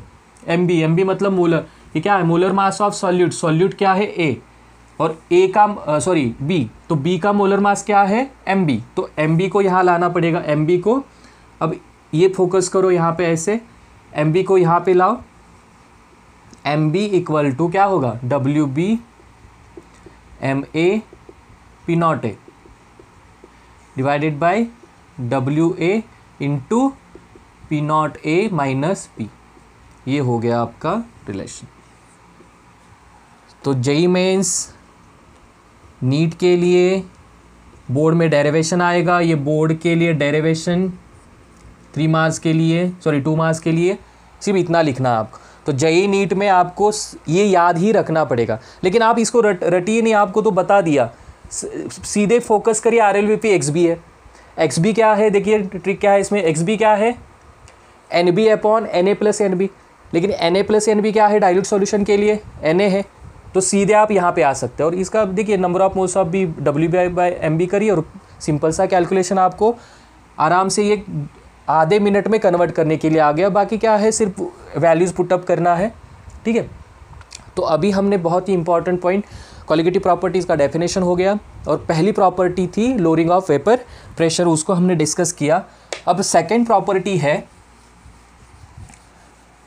MB मतलब मोलर, ये क्या है मोलर मास ऑफ सॉल्यूट क्या है A, और A का B, तो B का मोलर मास क्या है MB, तो MB को यहाँ लाना पड़ेगा, MB को अब ये फोकस करो यहाँ पे, ऐसे MB को यहाँ पे लाओ, MB इक्वल टू क्या होगा WB MA P naught A divided by WA into P naught A minus P, ये हो गया आपका रिलेशन। तो JEE मेंस नीट के लिए बोर्ड में डेरिवेशन आएगा, ये बोर्ड के लिए डेरिवेशन 3 मार्क्स के लिए 2 मार्क्स के लिए सिर्फ इतना लिखना है आपको। तो JEE नीट में आपको ये याद ही रखना पड़ेगा, लेकिन आप इसको रटिए नहीं, आपको तो बता दिया, सीधे फोकस करिए RLVP XB है। XB क्या है, देखिए ट्रिक क्या है इसमें, XB क्या है NB upon Na plus NB, लेकिन Na प्लस NB क्या है डाइल्यूट सॉल्यूशन के लिए Na है, तो सीधे आप यहाँ पे आ सकते हैं, और इसका देखिए number of moles of B WB by MB करिए, और सिंपल सा कैलकुलेशन आपको आराम से ये आधे मिनट में कन्वर्ट करने के लिए आ गया। बाकी क्या है सिर्फ वैल्यूज़ पुटअप करना है, ठीक है। तो अभी हमने बहुत ही इंपॉर्टेंट पॉइंट कॉलिगेटिव प्रॉपर्टीज़ का डेफिनेशन हो गया, और पहली प्रॉपर्टी थी लोअरिंग ऑफ वेपर प्रेशर, उसको हमने डिस्कस किया। अब सेकेंड प्रॉपर्टी है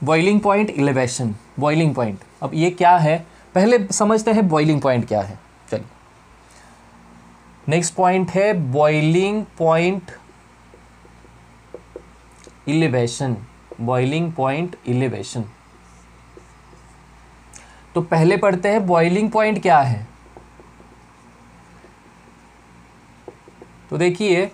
boiling point elevation, boiling point. अब ये क्या है पहले समझते हैं बॉइलिंग पॉइंट क्या है। चलिए नेक्स्ट पॉइंट है boiling point elevation. Boiling point elevation, तो पहले पढ़ते हैं बॉइलिंग पॉइंट क्या है। तो देखिए,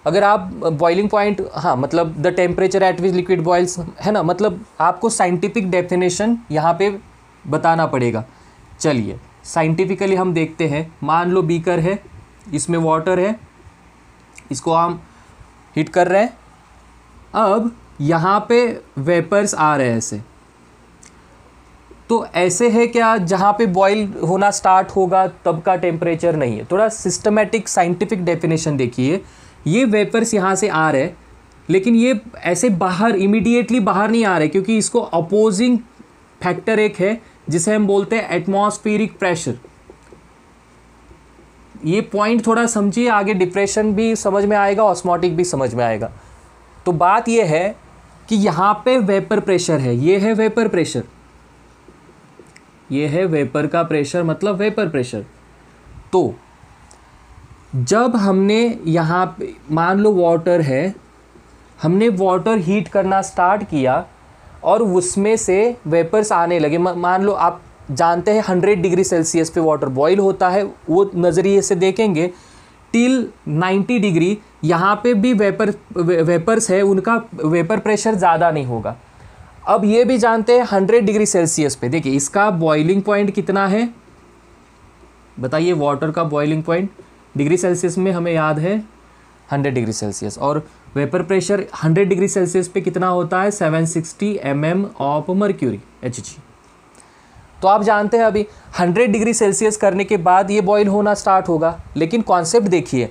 अगर आप बॉइलिंग पॉइंट, हाँ मतलब the temperature at which liquid boils, है ना, मतलब आपको साइंटिफिक डेफिनेशन यहाँ पे बताना पड़ेगा। चलिए साइंटिफिकली हम देखते हैं। मान लो बीकर है, इसमें वाटर है, इसको हम हीट कर रहे हैं। अब यहाँ पे वेपर्स आ रहे हैं ऐसे, तो ऐसे है क्या जहाँ पे बॉईल होना स्टार्ट होगा तब का टेम्परेचर नहीं है। थोड़ा सिस्टमेटिक साइंटिफिक डेफिनेशन देखिए। ये वेपर्स यहाँ से आ रहे हैं, लेकिन ये ऐसे बाहर इमीडिएटली बाहर नहीं आ रहे, क्योंकि इसको अपोजिंग फैक्टर एक है जिसे हम बोलते हैं एटमॉस्फेरिक प्रेशर। ये पॉइंट थोड़ा समझिए, आगे डिप्रेशन भी समझ में आएगा, ऑस्मोटिक भी समझ में आएगा। तो बात ये है कि यहाँ पे वेपर प्रेशर है, ये है वेपर प्रेशर, ये है वेपर का प्रेशर, मतलब वेपर प्रेशर। तो जब हमने यहाँ पे मान लो वाटर है, हमने वाटर हीट करना स्टार्ट किया और उसमें से वेपर्स आने लगे। मान लो आप जानते हैं 100 डिग्री सेल्सियस पे वाटर बॉईल होता है, वो नज़रिए से देखेंगे टिल 90 डिग्री यहाँ पे भी वेपर्स है, उनका वेपर प्रेशर ज़्यादा नहीं होगा। अब ये भी जानते हैं 100 डिग्री सेल्सियस पे, देखिए इसका बॉइलिंग पॉइंट कितना है बताइए। वाटर का बॉइलिंग पॉइंट डिग्री सेल्सियस में हमें याद है 100 डिग्री सेल्सियस, और वेपर प्रेशर 100 डिग्री सेल्सियस पे कितना होता है 760 mm ऑफ मर्क्यूरी Hg। तो आप जानते हैं अभी 100 डिग्री सेल्सियस करने के बाद ये बॉईल होना स्टार्ट होगा। लेकिन कॉन्सेप्ट देखिए,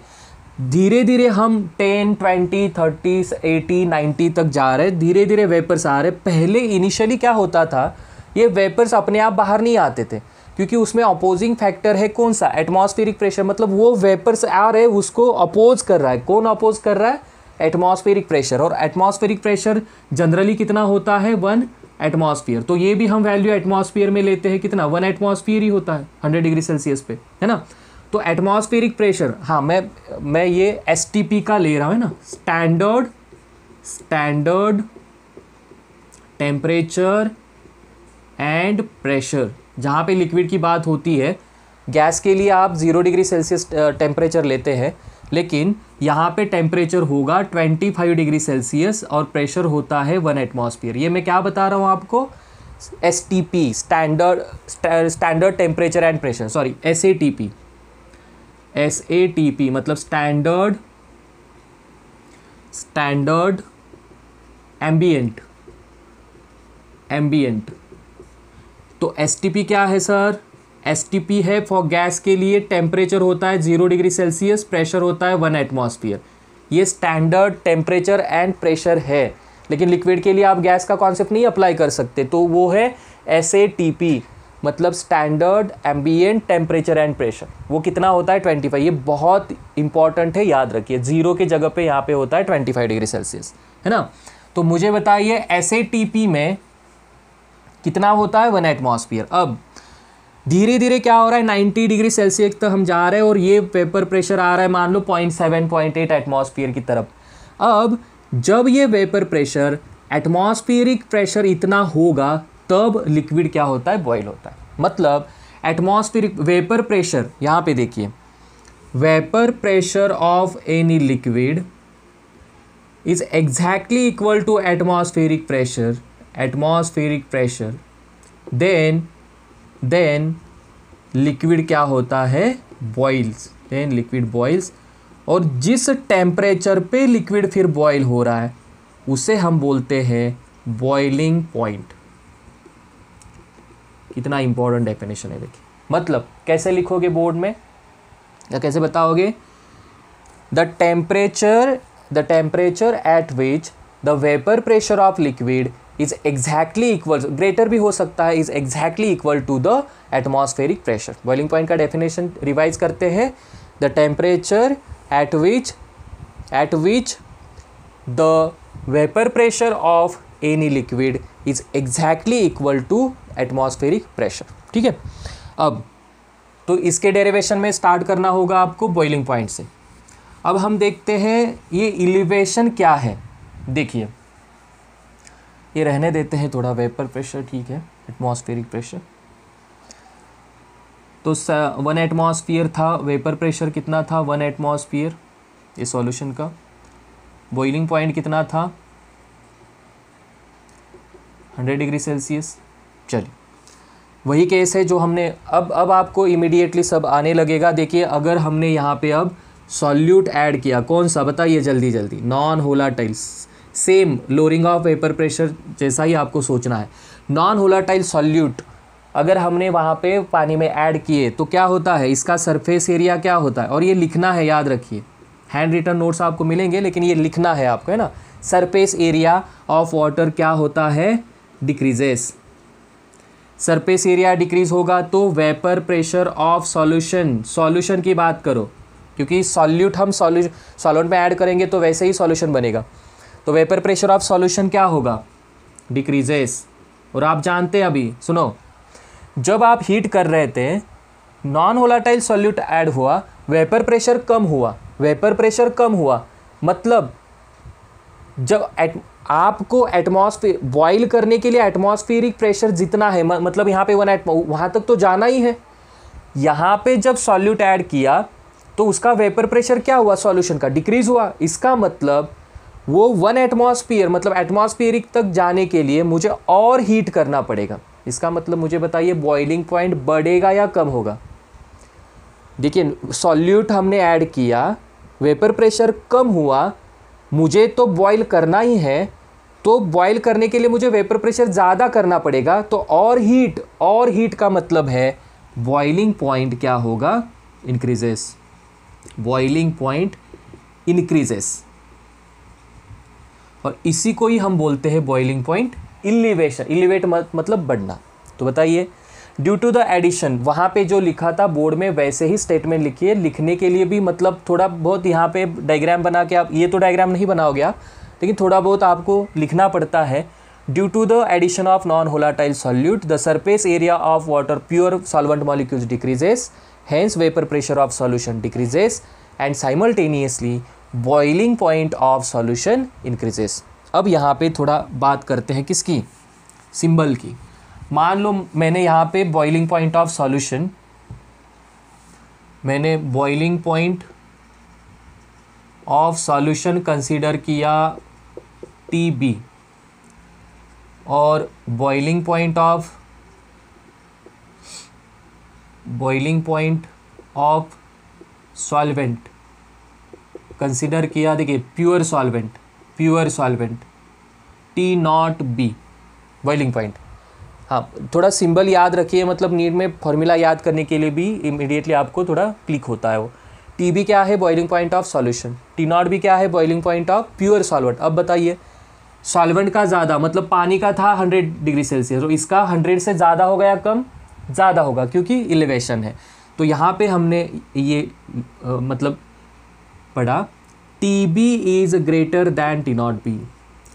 धीरे धीरे हम 10, 20, 30, 80, 90 तक जा रहे हैं, धीरे धीरे वेपर्स आ रहे। पहले इनिशियली क्या होता था, ये वेपर्स अपने आप बाहर नहीं आते थे, क्योंकि उसमें अपोजिंग फैक्टर है कौन सा, एटमॉस्फेरिक प्रेशर। मतलब वो वेपर्स आ रहे हैं, उसको अपोज कर रहा है। कौन अपोज कर रहा है, एटमॉस्फेरिक प्रेशर। और एटमॉस्फेरिक प्रेशर जनरली कितना होता है 1 एटमॉस्फेयर। तो ये भी हम वैल्यू एटमॉस्फेयर में लेते हैं, कितना 1 एटमॉस्फेयर ही होता है 100 डिग्री सेल्सियस पे, है ना। तो एटमॉस्फेरिक प्रेशर, हाँ मैं ये STP का ले रहा हूँ, है ना, स्टैंडर्ड टेम्परेचर एंड प्रेशर। जहाँ पे लिक्विड की बात होती है, गैस के लिए आप 0 डिग्री सेल्सियस टेम्परेचर लेते हैं, लेकिन यहाँ पे टेम्परेचर होगा 25 डिग्री सेल्सियस और प्रेशर होता है 1 एटमॉस्फेयर। ये मैं क्या बता रहा हूँ आपको, STP standard temperature and pressure, sorry SATP मतलब स्टैंडर्ड एम्बिएंट। तो STP क्या है सर, STP है फॉर गैस के लिए टेम्परेचर होता है 0 डिग्री सेल्सियस, प्रेशर होता है 1 एटमॉस्फेयर। ये स्टैंडर्ड टेम्परेचर एंड प्रेशर है, लेकिन लिक्विड के लिए आप गैस का कॉन्सेप्ट नहीं अप्लाई कर सकते। तो वो है SATP मतलब standard ambient temperature and pressure. वो कितना होता है 25। ये बहुत इंपॉर्टेंट है, याद रखिए, 0 के जगह पे यहाँ पे होता है 25 डिग्री सेल्सियस, है ना। तो मुझे बताइए SATP में कितना होता है 1 एटमॉस्फेयर। अब धीरे धीरे क्या हो रहा है, 90 डिग्री सेल्सियस तक हम जा रहे हैं और ये वेपर प्रेशर आ रहा है मान लो 0.7 0.8 एटमॉस्फेयर की तरफ। अब जब ये वेपर प्रेशर एटमॉस्फेरिक प्रेशर इतना होगा तब लिक्विड क्या होता है, बॉईल होता है। मतलब एटमॉस्फेरिक वेपर प्रेशर, यहाँ पे देखिए, vapour pressure of any liquid is exactly equal to atmospheric pressure, then liquid क्या होता है, बॉइल्स, देन लिक्विड बॉइल्स। और जिस टेम्परेचर पे लिक्विड फिर बॉईल हो रहा है उसे हम बोलते हैं बॉइलिंग पॉइंट। कितना इंपॉर्टेंट डेफिनेशन है देखिए। मतलब कैसे लिखोगे बोर्ड में या कैसे बताओगे, the temperature at which the vapour pressure of liquid is exactly equal, greater भी हो सकता है, is exactly equal to the atmospheric pressure. Boiling point का डेफिनेशन रिवाइज करते हैं, the temperature at which the vapour pressure of any liquid is exactly equal to atmospheric pressure. ठीक है, अब तो इसके डेरिवेशन में स्टार्ट करना होगा आपको बॉइलिंग पॉइंट से। अब हम देखते हैं ये एलिवेशन क्या है। देखिए ये रहने देते हैं थोड़ा, वेपर प्रेशर ठीक है, एटमॉस्फेरिक प्रेशर। तो 1 एटमॉस्फेयर था, वेपर प्रेशर कितना था 1 एटमॉस्फेयर ये सॉल्यूशन का। बॉइलिंग पॉइंट कितना था 100 डिग्री सेल्सियस। चलिए वही केस है जो हमने अब आपको इमीडिएटली सब आने लगेगा। देखिए अगर हमने यहाँ पे अब सॉल्यूट ऐड किया, कौन सा बताइए जल्दी जल्दी, non volatiles, same lowering of vapour pressure जैसा ही आपको सोचना है। नॉन वोलाटाइल सॉल्यूट अगर हमने वहाँ पे पानी में ऐड किए तो क्या होता है, इसका सरफेस एरिया क्या होता है, और ये लिखना है, याद रखिए हैंड रिटन नोट्स आपको मिलेंगे लेकिन ये लिखना है आपको, है ना। सरफेस एरिया ऑफ वाटर क्या होता है, डिक्रीजेस। सरफेस एरिया डिक्रीज होगा तो वेपर प्रेशर ऑफ सॉल्यूशन की बात करो, क्योंकि सॉल्यूट हम सॉल्वेंट में ऐड करेंगे तो वैसे ही सॉल्यूशन बनेगा। तो वेपर प्रेशर ऑफ सॉल्यूशन क्या होगा, डिक्रीजेस। और आप जानते हैं अभी सुनो, जब आप हीट कर रहे थे नॉन वोलाटाइल सॉल्यूट ऐड हुआ, वेपर प्रेशर कम हुआ, वेपर प्रेशर कम हुआ मतलब जब आपको एटमॉस्फेयर बॉईल करने के लिए एटमॉस्फेरिक प्रेशर जितना है, मतलब यहाँ पे वहाँ तक तो जाना ही है। यहाँ पे जब सॉल्यूट ऐड किया तो उसका वेपर प्रेशर क्या हुआ, सॉल्यूशन का डिक्रीज हुआ। इसका मतलब वो 1 एटमॉस्फेयर मतलब एटमॉस्फेरिक तक जाने के लिए मुझे और हीट करना पड़ेगा। इसका मतलब मुझे बताइए बॉइलिंग पॉइंट बढ़ेगा या कम होगा। देखिए सॉल्यूट हमने ऐड किया, वेपर प्रेशर कम हुआ, मुझे तो बॉईल करना ही है, तो बॉईल करने के लिए मुझे वेपर प्रेशर ज़्यादा करना पड़ेगा, तो और हीट का मतलब है बॉइलिंग पॉइंट क्या होगा, इंक्रीजेस। बॉइलिंग पॉइंट इंक्रीजेस और इसी को ही हम बोलते हैं बॉइलिंग पॉइंट इलिवेशन। इलिवेट मतलब बढ़ना। तो बताइए ड्यू टू द एडिशन, वहाँ पे जो लिखा था बोर्ड में वैसे ही स्टेटमेंट लिखिए। लिखने के लिए भी मतलब थोड़ा बहुत यहाँ पे डायग्राम बना के, आप ये तो डायग्राम नहीं बनाओगे आप, लेकिन थोड़ा बहुत आपको लिखना पड़ता है। Due to the addition of non volatile solute the surface area of water pure solvent molecules decreases, hence vapour pressure of solution decreases and simultaneously boiling point of solution increases. अब यहाँ पे थोड़ा बात करते हैं किसकी, सिंबल की। मान लो मैंने यहाँ पे बॉइलिंग पॉइंट ऑफ सॉल्यूशन, मैंने boiling point of solution consider किया TB और boiling point of solvent consider किया, देखिए pure solvent T0B boiling point. हाँ थोड़ा सिंबल याद रखिए, मतलब नीट में फॉर्मूला याद करने के लिए भी इमीडिएटली आपको थोड़ा क्लिक होता है वो। TB क्या है, boiling point of solution. T0B क्या है, boiling point of pure solvent. अब बताइए सॉल्वेंट का ज़्यादा मतलब पानी का था 100 डिग्री सेल्सियस, तो इसका 100 से ज़्यादा होगा या कम, ज़्यादा होगा क्योंकि इलिवेशन है। तो यहाँ पे हमने ये मतलब पढ़ा TB is greater than T0B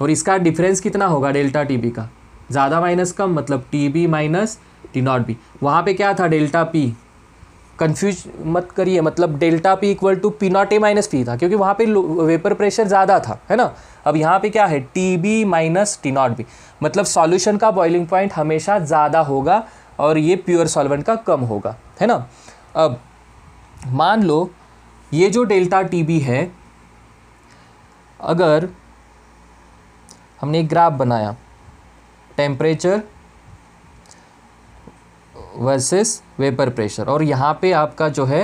और इसका डिफरेंस कितना होगा डेल्टा TB का, ज़्यादा माइनस कम, मतलब TB माइनस T0B। वहाँ पे क्या था डेल्टा P, कंफ्यूज मत करिए, मतलब delta P equal to P0A minus P था क्योंकि वहाँ पे वेपर प्रेशर ज़्यादा था, है ना। अब यहाँ पे क्या है TB माइनस T0B, मतलब सॉल्यूशन का बॉइलिंग पॉइंट हमेशा ज़्यादा होगा और ये प्योर सॉल्वेंट का कम होगा, है ना। अब मान लो ये जो डेल्टा TB है, अगर हमने एक ग्राफ बनाया टेम्परेचर वर्सेस वेपर प्रेशर और यहाँ पे आपका जो है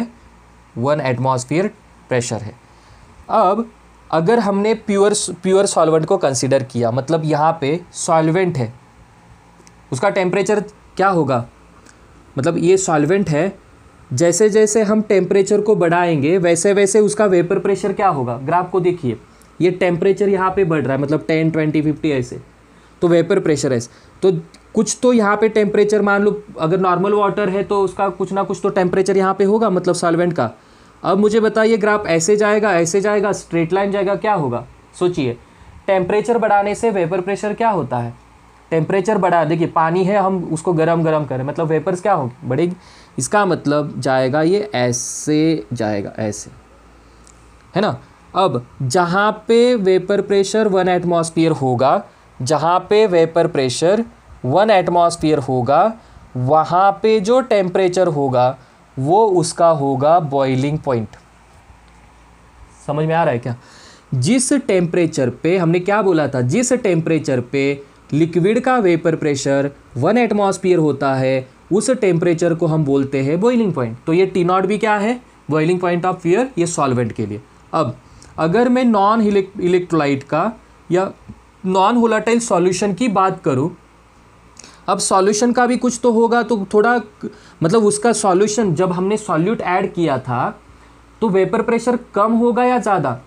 1 एटमॉस्फेयर प्रेशर है। अब अगर हमने प्योर सॉल्वेंट को कंसीडर किया, मतलब यहाँ पे सॉल्वेंट है, उसका टेम्परेचर क्या होगा, मतलब ये सॉल्वेंट है, जैसे जैसे हम टेम्परेचर को बढ़ाएंगे वैसे वैसे उसका वेपर प्रेशर क्या होगा। ग्राफ को देखिए, ये टेम्परेचर यहाँ पे बढ़ रहा है, मतलब 10, 20, 50 ऐसे, तो वेपर प्रेशर है। तो कुछ तो यहाँ पे टेम्परेचर, मान लो अगर नॉर्मल वाटर है तो उसका कुछ ना कुछ तो टेम्परेचर यहाँ पे होगा, मतलब सॉल्वेंट का। अब मुझे बताइए ग्राफ ऐसे जाएगा, स्ट्रेट लाइन जाएगा, क्या होगा, सोचिए। टेम्परेचर बढ़ाने से वेपर प्रेशर क्या होता है, टेम्परेचर बढ़ा, देखिए पानी है, हम उसको गरम गरम करें, मतलब वेपर्स क्या होंगे, बढ़ेगी। इसका मतलब जाएगा ये ऐसे जाएगा, ऐसे, है ना। अब जहाँ पे वेपर प्रेशर 1 एटमॉस्फेयर होगा, जहाँ पे वेपर प्रेशर 1 एटमॉस्फेयर होगा, वहाँ पे जो टेम्परेचर होगा वो उसका होगा बॉइलिंग पॉइंट। समझ में आ रहा है क्या? जिस टेम्परेचर पे हमने क्या बोला था, जिस टेम्परेचर पे लिक्विड का वेपर प्रेशर 1 एटमॉस्फेयर होता है, उस टेम्परेचर को हम बोलते हैं बॉइलिंग पॉइंट। तो ये T0 भी क्या है, बॉइलिंग पॉइंट ऑफ एयर, ये सॉल्वेंट के लिए। अब अगर मैं नॉन इलेक्ट्रोलाइट का या नॉन वोलेटाइल सॉल्यूशन की बात करूं, अब सॉल्यूशन का भी कुछ तो होगा, तो थोड़ा मतलब उसका सॉल्यूशन जब हमने सॉल्यूट ऐड किया था तो वेपर प्रेशर कम होगा या ज़्यादा,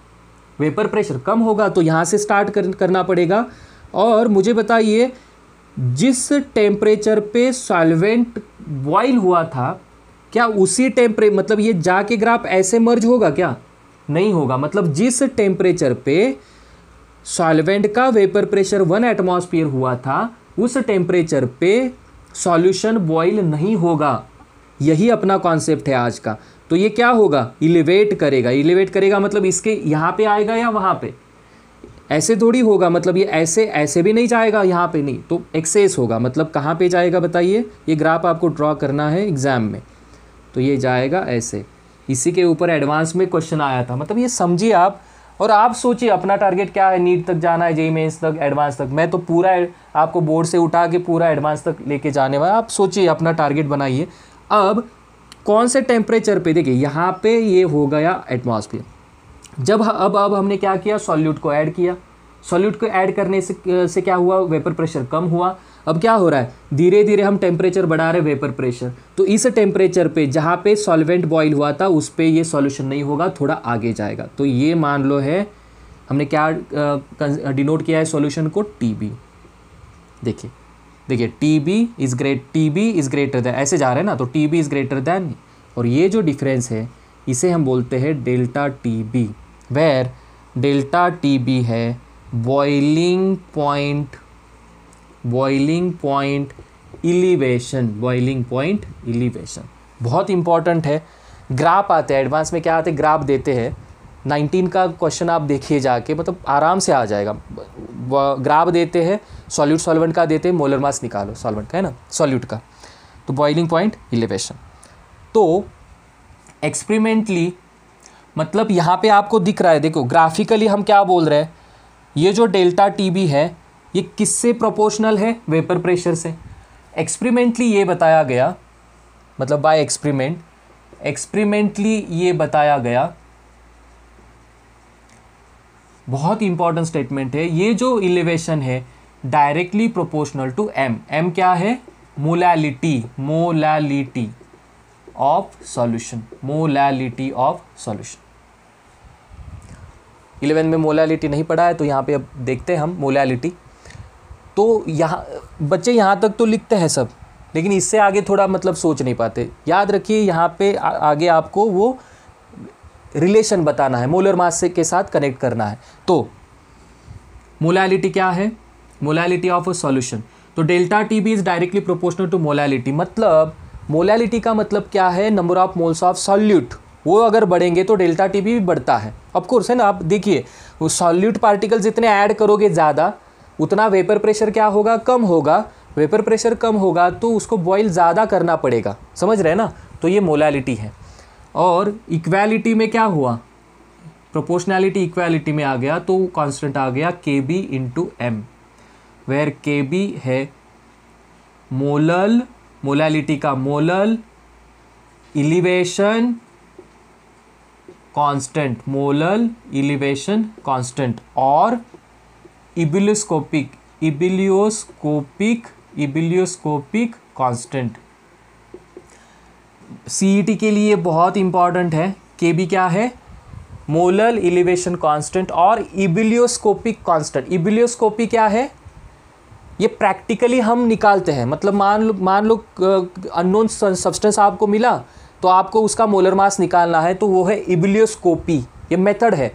वेपर प्रेशर कम होगा, तो यहाँ से स्टार्ट करना पड़ेगा। और मुझे बताइए जिस टेम्परेचर पे सॉल्वेंट बॉयल हुआ था, क्या उसी मतलब ये जाके ग्राफ ऐसे मर्ज होगा क्या? नहीं होगा। मतलब जिस टेम्परेचर पे सॉल्वेंट का वेपर प्रेशर 1 एटमॉस्फेयर हुआ था, उस टेम्परेचर पे सॉल्यूशन बॉयल नहीं होगा। यही अपना कॉन्सेप्ट है आज का। तो ये क्या होगा, इलिवेट करेगा। इलिवेट करेगा मतलब इसके यहाँ पे आएगा या वहाँ पे, ऐसे थोड़ी होगा, मतलब ये ऐसे ऐसे भी नहीं जाएगा, यहाँ पे नहीं, तो एक्सेस होगा। मतलब कहाँ पे जाएगा बताइए, ये ग्राफ आपको ड्रॉ करना है एग्जाम में, तो ये जाएगा ऐसे। इसी के ऊपर एडवांस में क्वेश्चन आया था, मतलब ये समझिए आप। और आप सोचिए अपना टारगेट क्या है, नीट तक जाना है, जेईई मेंस तक, एडवांस तक। मैं तो पूरा आपको बोर्ड से उठा के पूरा एडवांस तक लेके जाने वाला। आप सोचिए, अपना टारगेट बनाइए। अब कौन से टेम्परेचर पे, देखिए यहाँ पे ये हो गया एटमॉस्फेयर। जब अब हमने क्या किया, सॉल्यूट को ऐड किया। सॉल्यूट को ऐड करने से क्या हुआ, वेपर प्रेशर कम हुआ। अब क्या हो रहा है, धीरे धीरे हम टेम्परेचर बढ़ा रहे वेपर प्रेशर। तो इस टेम्परेचर पे जहाँ पे सॉल्वेंट बॉयल हुआ था उस पे ये सॉल्यूशन नहीं होगा, थोड़ा आगे जाएगा। तो ये मान लो है, हमने क्या डिनोट किया है सॉल्यूशन को, TB। देखिए TB इज ग्रेटर देन, ऐसे जा रहे हैं ना, तो TB इज ग्रेटर देन। और ये जो डिफरेंस है इसे हम बोलते हैं delta TB, where delta TB है बॉइलिंग पॉइंट इलिवेशन। बहुत इंपॉर्टेंट है। ग्राफ आते हैं एडवांस में, क्या आते हैं, ग्राफ देते हैं। 19 का क्वेश्चन आप देखिए जाके, मतलब आराम से आ जाएगा। ग्राफ देते हैं, सॉल्यूट सॉल्वेंट का देते हैं, मोलर मास निकालो सॉल्वेंट का, है ना, सॉल्यूट का। तो बॉइलिंग पॉइंट इलिवेशन। तो एक्सपेरिमेंटली मतलब यहाँ पे आपको दिख रहा है, देखो ग्राफिकली हम क्या बोल रहे हैं, ये जो डेल्टा TB है ये किससे प्रोपोर्शनल है, वेपर प्रेशर से। एक्सपेरिमेंटली ये बताया गया, मतलब बाय एक्सपेरिमेंटली ये बताया गया, बहुत इंपॉर्टेंट स्टेटमेंट है, ये जो इलिवेशन है directly proportional to m। m क्या है, मोलैलिटी ऑफ सॉल्यूशन। 11 में मोलैलिटी नहीं पढ़ा है, तो यहाँ पे अब देखते हैं हम मोलैलिटी। तो यहाँ बच्चे यहाँ तक तो लिखते हैं सब, लेकिन इससे आगे थोड़ा मतलब सोच नहीं पाते। याद रखिए यहाँ पे आगे आपको वो रिलेशन बताना है, मोलर मास से के साथ कनेक्ट करना है। तो मोलैलिटी क्या है, मोलैलिटी ऑफ अ सॉल्यूशन। तो delta TB is directly proportional to molality. मतलब मोलैलिटी का मतलब क्या है, number of moles of solute. वो अगर बढ़ेंगे तो डेल्टा TB भी बढ़ता है, ऑफ कोर्स, है ना। आप देखिए वो सॉल्यूट पार्टिकल जितने ऐड करोगे ज़्यादा, उतना वेपर प्रेशर क्या होगा, कम होगा। वेपर प्रेशर कम होगा तो उसको बॉईल ज़्यादा करना पड़ेगा, समझ रहे हैं ना। तो ये मोलैलिटी है। और इक्वालिटी में क्या हुआ, प्रोपोर्शनैलिटी इक्वालिटी में आ गया, तो कांस्टेंट आ गया KB into M, where KB है मोलैलिटी का molal elevation constant, molal elevation constant, और इबिलियोस्कोपिक कांस्टेंट। CET के लिए बहुत इंपॉर्टेंट है। KB क्या है, मोलल इलिवेशन कांस्टेंट और इबिलियोस्कोपिक कांस्टेंट। इबिलियोस्कोपी क्या है, ये प्रैक्टिकली हम निकालते हैं। मतलब मान लो अननोन सब्सटेंस आपको मिला, तो आपको उसका मोलर मास निकालना है, तो वो है इबिलियोस्कोपी, ये मेथड है।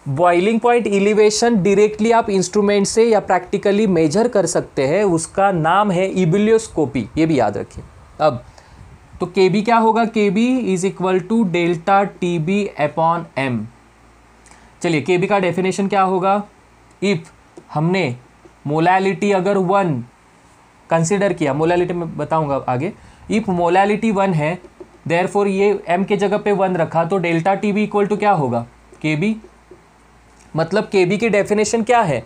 बॉइलिंग पॉइंट एलिवेशन डायरेक्टली आप इंस्ट्रूमेंट से या प्रैक्टिकली मेजर कर सकते हैं, उसका नाम है इबिलियोस्कोपी, ये भी याद रखिए। अब तो केबी क्या होगा, KB is equal to delta TB upon M. चलिए केबी का डेफिनेशन क्या होगा, इफ हमने मोलैलिटी अगर 1 कंसिडर किया, मोलैलिटी में बताऊंगा आगे, इफ मोलैलिटी 1 है देयरफॉर ये m के जगह पे 1 रखा तो डेल्टा टीबी इक्वल टू क्या होगा, केबी। मतलब केबी की डेफिनेशन क्या है,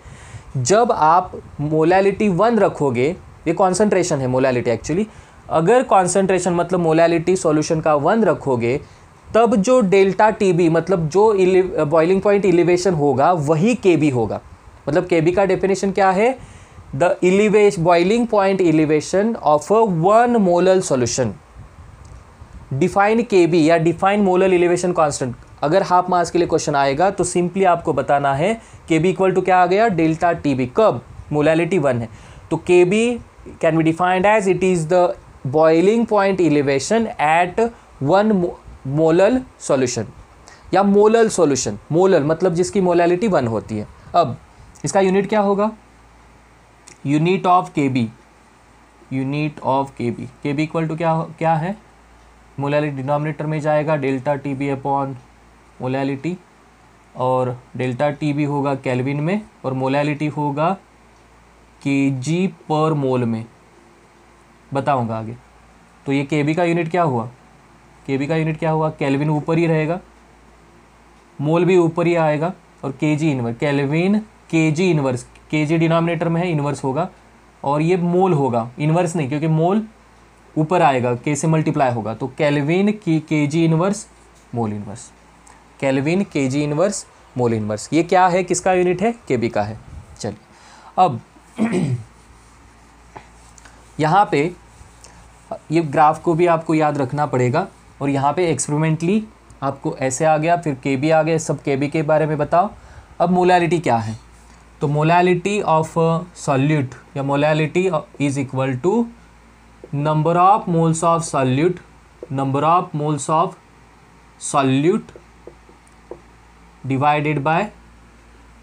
जब आप मोलैलिटी 1 रखोगे, ये कॉन्सेंट्रेशन है मोलैलिटी एक्चुअली, अगर कॉन्सेंट्रेशन मतलब मोलैलिटी सॉल्यूशन का 1 रखोगे तब जो डेल्टा टीबी मतलब जो बॉइलिंग पॉइंट एलिवेशन होगा वही केबी होगा। मतलब केबी का डेफिनेशन क्या है, the boiling point elevation of a 1 molar solution. Define KB या डिफाइन मोलर एलिवेशन कांस्टेंट, अगर हाफ मास के लिए क्वेश्चन आएगा तो सिंपली आपको बताना है केबी इक्वल टू क्या आ गया, डेल्टा टीबी। कब, मोलैलिटी 1 है तो KB can be defined as it is the boiling point elevation at 1 molar solution या मोलर सॉल्यूशन। मोलर मतलब जिसकी मोलैलिटी 1 होती है। अब इसका यूनिट क्या होगा, unit of KB, unit of KB, KB equal to क्या है, मोलैलिटी डिनोमिनेटर में जाएगा डेल्टा टीबी अपॉन मोलैलिटी, और डेल्टा टीबी होगा केल्विन में और मोलैलिटी होगा केजी पर मोल में, बताऊंगा आगे। तो ये केबी का यूनिट क्या हुआ, केबी का यूनिट क्या हुआ, केल्विन ऊपर ही रहेगा, मोल भी ऊपर ही आएगा, और KG inverse, kelvin KG inverse, KG denominator में है, इनवर्स होगा, और ये मोल होगा, इनवर्स नहीं क्योंकि मोल ऊपर आएगा, के से मल्टीप्लाई होगा, तो केल्विन की KG inverse mole inverse, kelvin KG inverse mole inverse. ये क्या है, किसका यूनिट है, केबी का है। चलिए अब यहाँ पे ये ग्राफ को भी आपको याद रखना पड़ेगा, और यहाँ पे एक्सपेरिमेंटली आपको ऐसे आ गया, फिर केबी आ गया, सब केबी के बारे में बताओ। अब मोलैलिटी क्या है, तो मोलैलिटी ऑफ सॉल्यूट या molality is equal to number of moles of solute, number of moles of solute divided by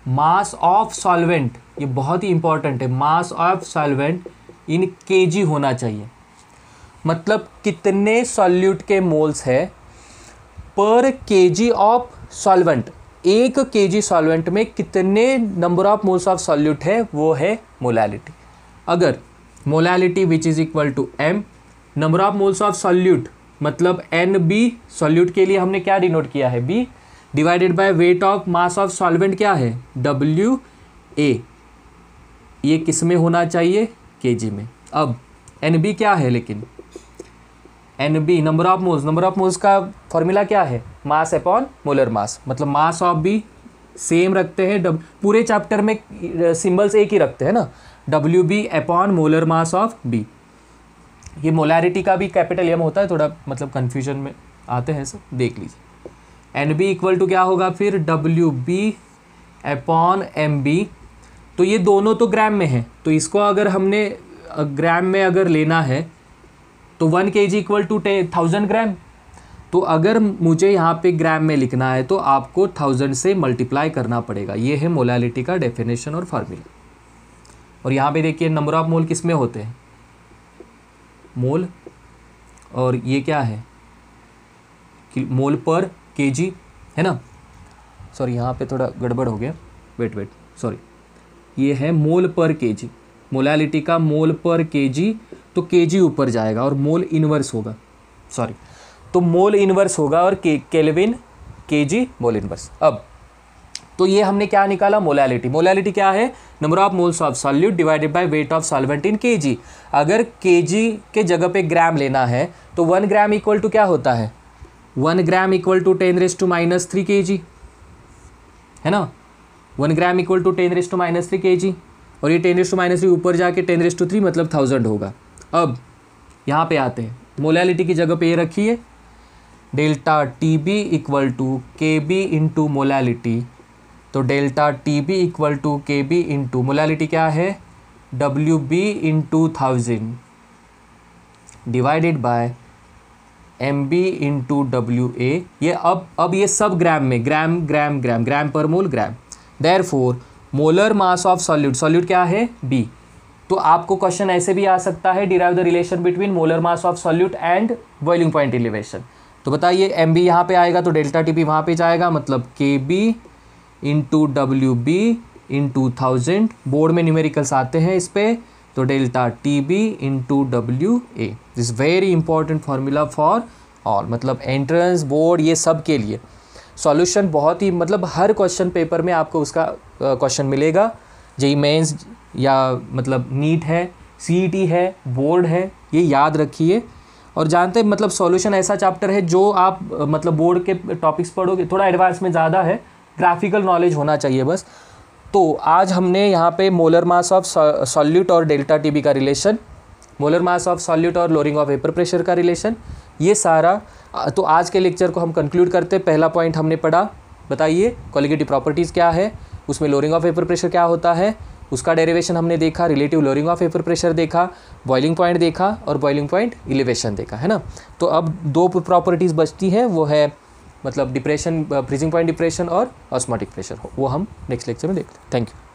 mass of solvent. ये बहुत ही इंपॉर्टेंट है, mass of solvent in kg होना चाहिए। मतलब कितने सॉल्यूट के मोल्स है per kg of solvent, 1 kg solvent में कितने number of moles of solute है, वो है मोलैलिटी। अगर molality which is equal to m, number of moles of solute मतलब NB, सॉल्यूट के लिए हमने क्या डिनोट किया है, B, divided by weight of mass of solvent क्या है, WA, ये किस में होना चाहिए, केजी में। अब NB क्या है, लेकिन NB number of moles, number of moles का फॉर्मूला क्या है, मास अपॉन मोलर मास, मतलब मास ऑफ B सेम रखते हैं, पूरे चैप्टर में सिंबल्स एक ही रखते हैं ना, WB upon molar mass of B। ये मोलैरिटी का भी कैपिटल M होता है, थोड़ा मतलब कन्फ्यूजन में आते हैं सब, देख लीजिए। NB इक्वल टू क्या होगा फिर, WB अपॉन MB। तो ये दोनों तो ग्राम में है, तो इसको अगर हमने ग्राम में अगर लेना है तो 1 kg इक्वल टू 1000 ग्राम। तो अगर मुझे यहाँ पे ग्राम में लिखना है तो आपको 1000 से मल्टीप्लाई करना पड़ेगा। ये है मोलैलिटी का डेफिनेशन और फार्मूला। और यहाँ पे देखिए नंबर ऑफ मोल किस में होते हैं, मोल, और ये क्या है, मोल पर केजी है ना, सॉरी यहाँ पे थोड़ा गड़बड़ हो गया, वेट सॉरी, ये है मोल पर केजी, मोलैलिटी का मोल पर केजी, तो केजी ऊपर जाएगा और मोल इनवर्स होगा, सॉरी, तो मोल इनवर्स होगा और केल्विन केजी मोल इनवर्स। अब तो ये हमने क्या निकाला, मोलैलिटी। मोलैलिटी क्या है, number of moles of solute divided by weight of solvent in KG. अगर केजी के जगह पे ग्राम लेना है तो 1 ग्राम इक्वल टू क्या होता है, 1 ग्राम इक्वल टू 10⁻³ kg है ना, 1 ग्राम इक्वल टू 10⁻³ kg, और ये 10⁻³ ऊपर जाके 10⁻³ मतलब 1000 होगा। अब यहाँ पे आते हैं, मोलैलिटी की जगह पे ये रखिए, delta TB equal to KB into molality, तो delta TB equal to KB into molality क्या है, WB into 1000 divided by mb into WA, ये अब ये सब ग्राम में, ग्राम gram gram, gram per mole gram. Therefore molar mass of solute, solute क्या है B। तो आपको क्वेश्चन ऐसे भी आ सकता है, derive the relation between molar mass of solute and boiling point elevation. तो बताइए mb यहाँ पे आएगा तो डेल्टा TB वहाँ पे जाएगा, मतलब KB into WB into 1000, board में न्यूमेरिकल्स आते हैं इस पे, तो delta TB into WA। This very important formula for all, मतलब एंट्रेंस बोर्ड ये सब के लिए। सॉल्यूशन बहुत ही, मतलब हर क्वेश्चन पेपर में आपको उसका क्वेश्चन मिलेगा। जेईई मेंस या मतलब नीट है, CET है, बोर्ड है, ये याद रखिए। और जानते हैं मतलब सॉल्यूशन ऐसा चैप्टर है जो आप मतलब बोर्ड के टॉपिक्स पढ़ोगे, थोड़ा एडवांस में ज़्यादा है, ग्राफिकल नॉलेज होना चाहिए बस। तो आज हमने यहाँ पे मोलर मास ऑफ सॉल्यूट और डेल्टा TB का relation, molar mass of solute और लोअरिंग ऑफ वेपर प्रेशर का रिलेशन, ये सारा। तो आज के लेक्चर को हम कंक्लूड करते हैं। पहला पॉइंट हमने पढ़ा, बताइए कोलिगेटिव प्रॉपर्टीज़ क्या है, उसमें लोअरिंग ऑफ वेपर प्रेशर क्या होता है, उसका डेरिवेशन हमने देखा, relative lowering of vapour pressure देखा, बॉइलिंग पॉइंट देखा और बॉइलिंग पॉइंट एलिवेशन देखा, है ना। तो अब दो प्रॉपर्टीज़ बचती हैं, वो है मतलब डिप्रेशन, फ्रीजिंग पॉइंट डिप्रेशन और ऑस्मोटिक प्रेशर, वो हम नेक्स्ट लेक्चर में देखते हैं। Thank you.